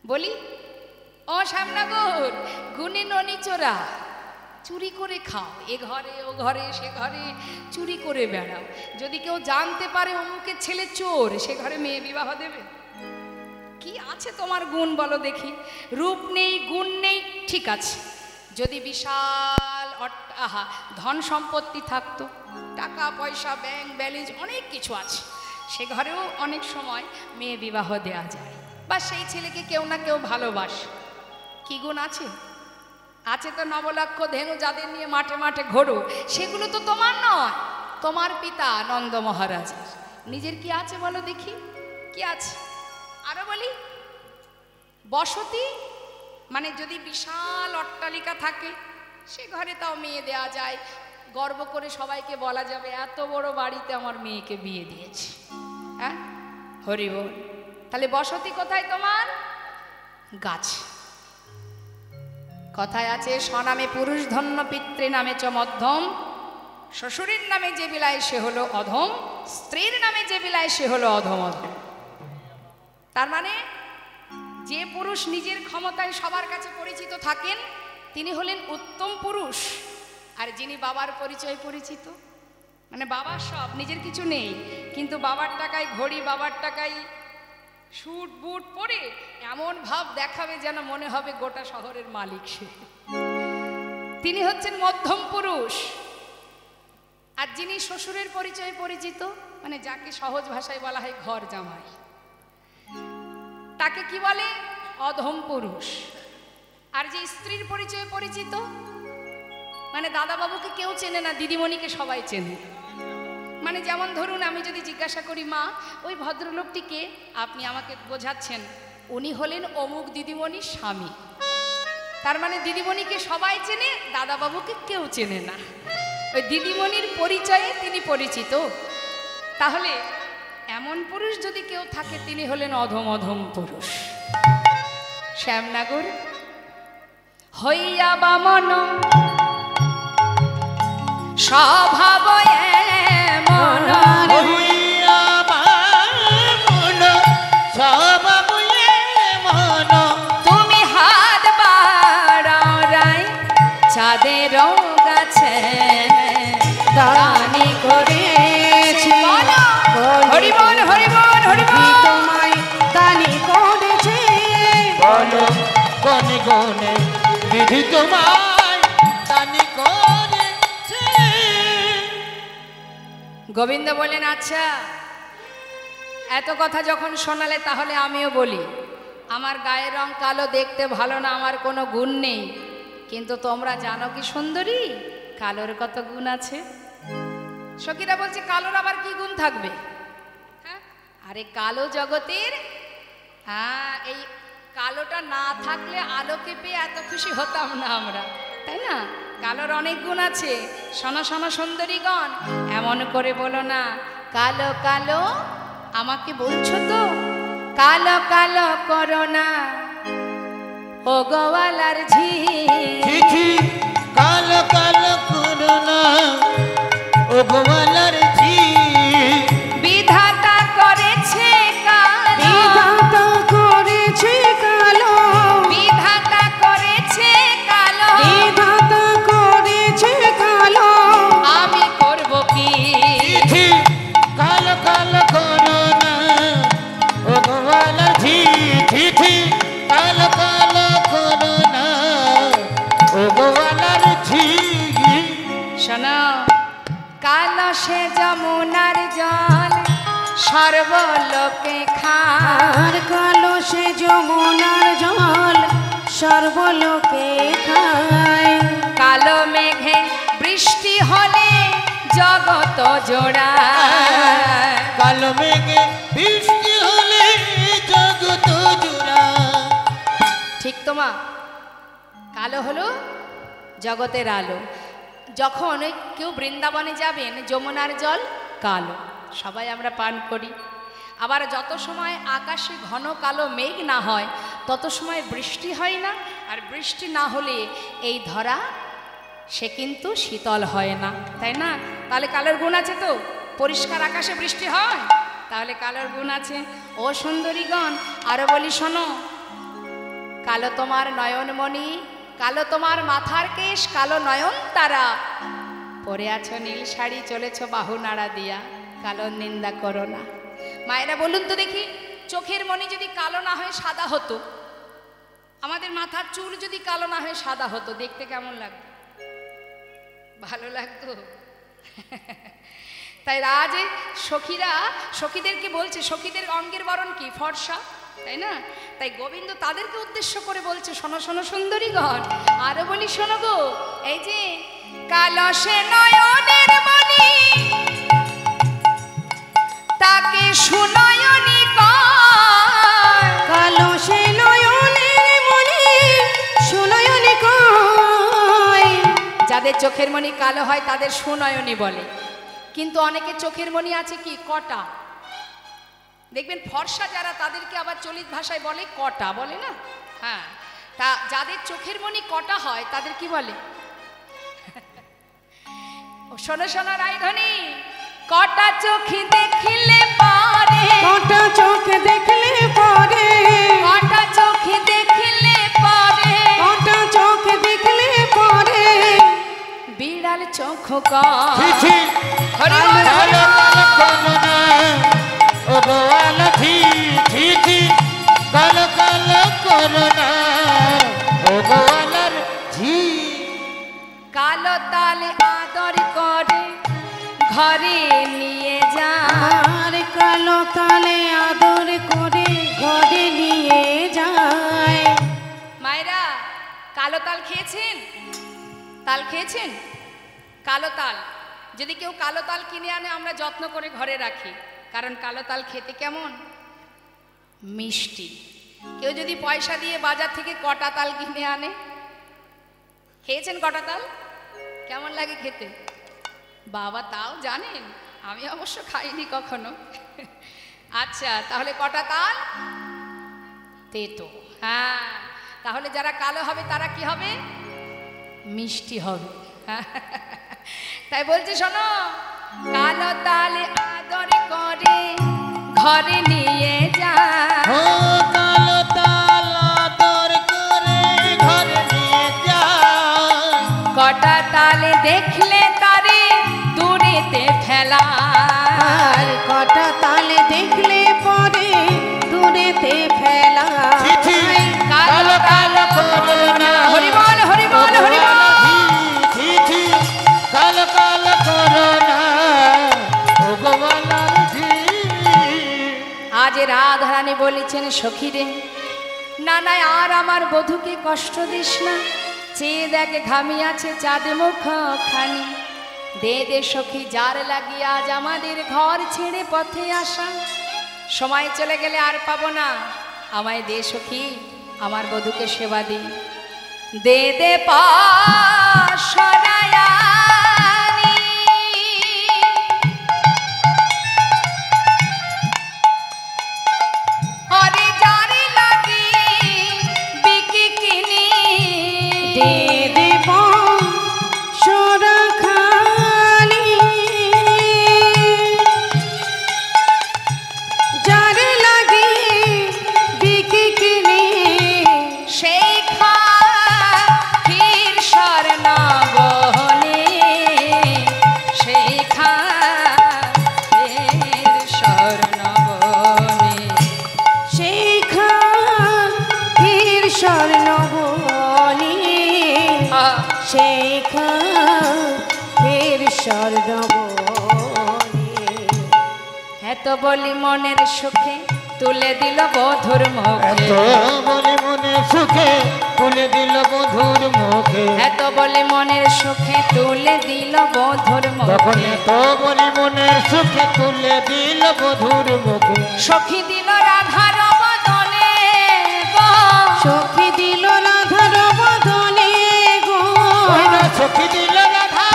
বলি, ও শ্যামনগর, গুণে ননি চোরা, চুরি করে খাও, এ ঘরে ও ঘরে সে ঘরে চুরি করে বেড়াও, যদি কেউ জানতে পারে অমুকের ছেলে চোর, সে ঘরে মেয়ে বিবাহ দেবে? কি আছে তোমার গুণ বলো দেখি? রূপ নেই, গুণ নেই, ঠিক আছে, যদি বিশাল ধন সম্পত্তি থাকতো, টাকা পয়সা ব্যাংক ব্যালেন্স অনেক কিছু আছে, সে ঘরেও অনেক সময় মেয়ে বিবাহ দেওয়া যায়, বা সেই ছেলেকে কেউ না কেউ ভালোবাসে। কি গুণ আছে? আছে তো নবলক্ষ ধেনু যাদের নিয়ে মাঠে মাঠে ঘোরো, সেগুলো তো তোমার নয়, তোমার পিতা নন্দ মহারাজের। নিজের কি আছে বলো দেখি? কি আছে? আরো বলি, বসতি মানে যদি বিশাল অট্টালিকা থাকে সে ঘরে তাও মেয়ে দেওয়া যায়, গর্ব করে সবাইকে বলা যাবে এত বড় বাড়িতে আমার মেয়েকে বিয়ে দিয়েছি। হ্যাঁ হরি বল। তাহলে বসতি কোথায় তোমার? গাছ। কথায় আছে স্বনামে পুরুষ ধন্য, পিতৃ নামে চ মধ্যম, শ্বশুরের নামে যে বিলায় সে হলো অধম, স্ত্রীর নামে যে বিলায় সে হলো অধম অধম। তার মানে যে পুরুষ নিজের ক্ষমতায় সবার কাছে পরিচিত থাকেন তিনি হলেন উত্তম পুরুষ, আর যিনি বাবার পরিচয় পরিচিত, মানে বাবার সব, নিজের কিছু নেই, কিন্তু বাবার টাকায় ঘড়ি, বাবার টাকায় স্যুট বুট পরে এমন ভাব দেখাবে যেন মনে হবে গোটা শহরের মালিক সে, তিনি হচ্ছেন মধ্যম পুরুষ। আর যিনি শ্বশুরের পরিচয়ে পরিচিত, মানে যাকে সহজ ভাষায় বলা হয় ঘর জামাই, তাকে কি বলে? অধম পুরুষ। আর যে স্ত্রীর পরিচয়ে পরিচিত, মানে দাদা বাবুকে কেউ চেনে না, দিদিমণিকে সবাই চেনে। মানে যেমন ধরুন আমি যদি জিজ্ঞাসা করি মা ওই ভদ্রলোকটিকে, আপনি আমাকে বোঝাচ্ছেন উনি হলেন অমুক দিদিমণির স্বামী, তার মানে দিদিমণিকে সবাই চেনে, দাদা বাবুকে কেউ চেনে না, ওই দিদিমণির পরিচয়ে তিনি পরিচিত। তাহলে এমন পুরুষ যদি কেউ থাকে তিনি হলেন অধম অধম পুরুষ। শ্যামনগর হইয়া বামন স্বভাব এমন, হইয়া বামন স্বভাব এমন, তুমি হাত বাড়াও রাই চাঁদের গাছে দানি করেছি, হরিবন হরিবন হরিবন, তোমায় দানি করেছি, বলো কোন গুণে বিধি তোমায় দানি করেছে। গোবিন্দ বলেন আচ্ছা এত কথা যখন শোনালে তাহলে আমিও বলি, আমার গায়ের রং কালো, দেখতে ভালো না, আমার কোনো গুণ নেই, কিন্তু তোমরা জানো কি সুন্দরী কালোর কত গুণ আছে? সখীরা বলছে কালোর আবার কি গুণ থাকবে? হ্যাঁ আরে কালো জগতের, হ্যাঁ এই কালোটা না থাকলে আলোকে পেয়ে এত খুশি হতাম না আমরা, তাই না? কালোর অনেক গুণ আছে। শোনো শোনো সুন্দরীগণ, এমন করে বলো না কালো কালো, আমাকে বলছো তো কালো কালো করো না ও গোয়ালার ঝি, চিঠি কালো কালো করুণা ও গোয়ালার ঝি, বিধাতা করেছে কালো, বিধাতা করেছে কালো, বিধাতা করেছে কালো, বিধাতা করেছে কালো, আমি করব কি? চিঠি কালো কালো করুণা ও গোয়ালার ঝি, চিঠি কালো কালো করুণা ও গোয়ালার ঝি। শোনো কালো সে যমুনার জল সর্বলোকে খায়, আর কালো সে যমুনার জল সর্বলোকে খায়, কালো মেঘে বৃষ্টি হলে জগত জোড়ায়, কালো মেঘে বৃষ্টি হলে জগৎ জুড়া। ঠিক তো মা? কালো হলো জগতের আলো, যখন কেউ বৃন্দাবনে যাবেন যমুনার জল কালো, সবাই আমরা পান করি। আবার যত সময় আকাশে ঘন কালো মেঘ না হয় তত সময় বৃষ্টি হয় না, আর বৃষ্টি না হলে এই ধরা সে কিন্তু শীতল হয় না, তাই না? তাহলে কালোর গুণ আছে তো, পরিষ্কার আকাশে বৃষ্টি হয়, তাহলে কালোর গুণ আছে। ও সুন্দরীগণ, আরো বলি শোনো, কালো তোমার নয়নমণি, কালো তোমার মাথার কেশ, কালো নয়ন তারা, পরে আছো নীল শাড়ি, চলেছ বাহু নাড়া দিয়া, কালোর নিন্দা করো না। মায়েরা বলুন তো দেখি, চোখের মণি যদি কালো না হয়ে সাদা হতো, আমাদের মাথার চুল যদি কালো না হয়ে সাদা হতো, দেখতে কেমন লাগতো? ভালো লাগতো? তাই রাজ সখীরা সখীদেরকে বলছে, সখীদের অঙ্গের বরণ কি? ফর্সা, তাই না? তাই গোবিন্দ তাদেরকে উদ্দেশ্য করে বলছে, শোনো শোনো সুন্দরীগণ, আরো বলি শোনো গো, এই যে কালো সে নয়নের মণি, তাকে সুনয়নী কয়, কালো সে নয়নের মণি, সুনয়নী কয়। যাদের চোখের মণি কালো হয় তাদের সুনয়নী বলে, কিন্তু অনেকে চোখের মণি আছে কি কটা, দেখবেন ফর্সা যারা তাদেরকে আবার চলিত ভাষায় বলে কটা, বলে না? হ্যাঁ, তা যাদের চোখের মণি কটা হয় তাদের কি বলে? শোনো শোনো রাইধনী, কটা চোখে দেখিলে পরে, কটা চোখে দেখলে পরে, কটা চোখে দেখিলে পরে, কটা চোখে দেখলে পরে, বিড়াল চোখ কয়। ছি হরি বল, হরি কালো বল। কালো করুণা ও গোয়াল ছি ছি, কালো কালো করুণা ও গোয়ালার ঝি। কালো তালে আদর করে ঘরে নিয়ে যায়, আর কালো তালে আদর করে ঘরে নিয়ে যায়। মায়েরা কালো তাল খেয়েছেন? তাল খেয়েছেন? কালো তাল যদি কেউ কালো তাল কিনে আনে, আমরা যত্ন করে ঘরে রাখি, কারণ কালো তাল খেতে কেমন? মিষ্টি। কেউ যদি পয়সা দিয়ে বাজার থেকে কটা তাল কিনে আনে, খেয়েছেন কটা তাল? কেমন লাগে খেতে? বাবা, তাও জানেন? আমি অবশ্য খাইনি কখনো। আচ্ছা, তাহলে কটা তাল? তেতো। হ্যাঁ, তাহলে যারা কালো হবে তারা কি হবে? মিষ্টি হবে। তাই বলছে শোনো, কালো তালে আদর করে ঘরে নিয়ে যায়, ও কালো তাল আদর করে ঘরে নিয়ে যায়, কটা তালে দেখলে তারে দূরেতে ফেলা, আর কটা তালে দেখলে পরে দূরেতে ফেলা। ছি ছি, কালো কালো করুণা হরি বল, হরি বল, হরি বল। ছি ছি, কালো কালো করুণা ও গোয়ালার ঝি। আজ রাধারানী বলেছেন, সখীরে না না, আর আমার বধূকে কষ্ট দিস না, চেয়ে দেখে ঘামি আছে চাঁদ মুখ খানি, দে দে সখী যার লাগিয়ে আজ আমাদের ঘর ছেড়ে পথে আসা, সময় চলে গেলে আর পাবো না, আমায় দে সখী, আমার বধূকে সেবা দি, দে দে পাশরায়ানি, হরে যারে লাগি বিকি কিনি, দে দেব সরখানি, যার লাগে বিকি কিনে, সেই খাহির স্বর্ণবনে, সেই খাহির স্বর্ণবনে, সেই খাহির স্বর্ণবনে, সেই খাহির স্বর্ণবনে। এত বলি মনের সুখে তুলে দিল বধুর মুখে, এত বলে মনে সুখে তুলে দিল বধুর মুখে, এত বলি মনের সুখে তুলে দিল বধুর তখন মুখে, এত বলে মনের সুখে তুলে দিল বধুর মুখে, সখী দিল রাধার বদনে গো, সখী দিল রাধার বদনে গো, ওই না সখী দিল রাধার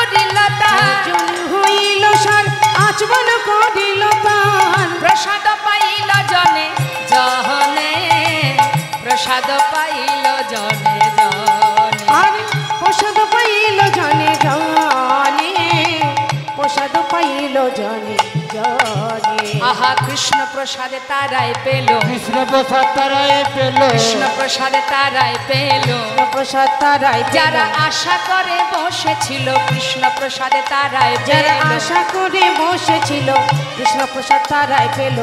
করিল তার জন হইল সার আচমন করিল তার প্রসাদ পাইল জনে জনে প্রসাদ পাইল জনে জনে আর প্রসাদ পাইল জনে জনে প্রসাদ পাইল জনে জনে আহা কৃষ্ণ প্রসাদে তারাই পেল কৃষ্ণ প্রসাদ তারাই পেল কৃষ্ণ প্রসাদে তারাই পেল প্রসাদ তারাই যারা আশা করে বসেছিল কৃষ্ণ প্রসাদে তারাই যারা পেল আশা করে বসেছিল কৃষ্ণ প্রসাদ তারাই পেল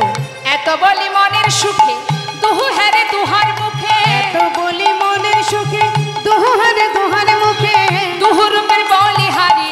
এত বলি মনের সুখে দুহু হেরে দুহার মুখে এত বলি মনের সুখে দুহারে দুহার মুখে দুহু রূপের বলি হারি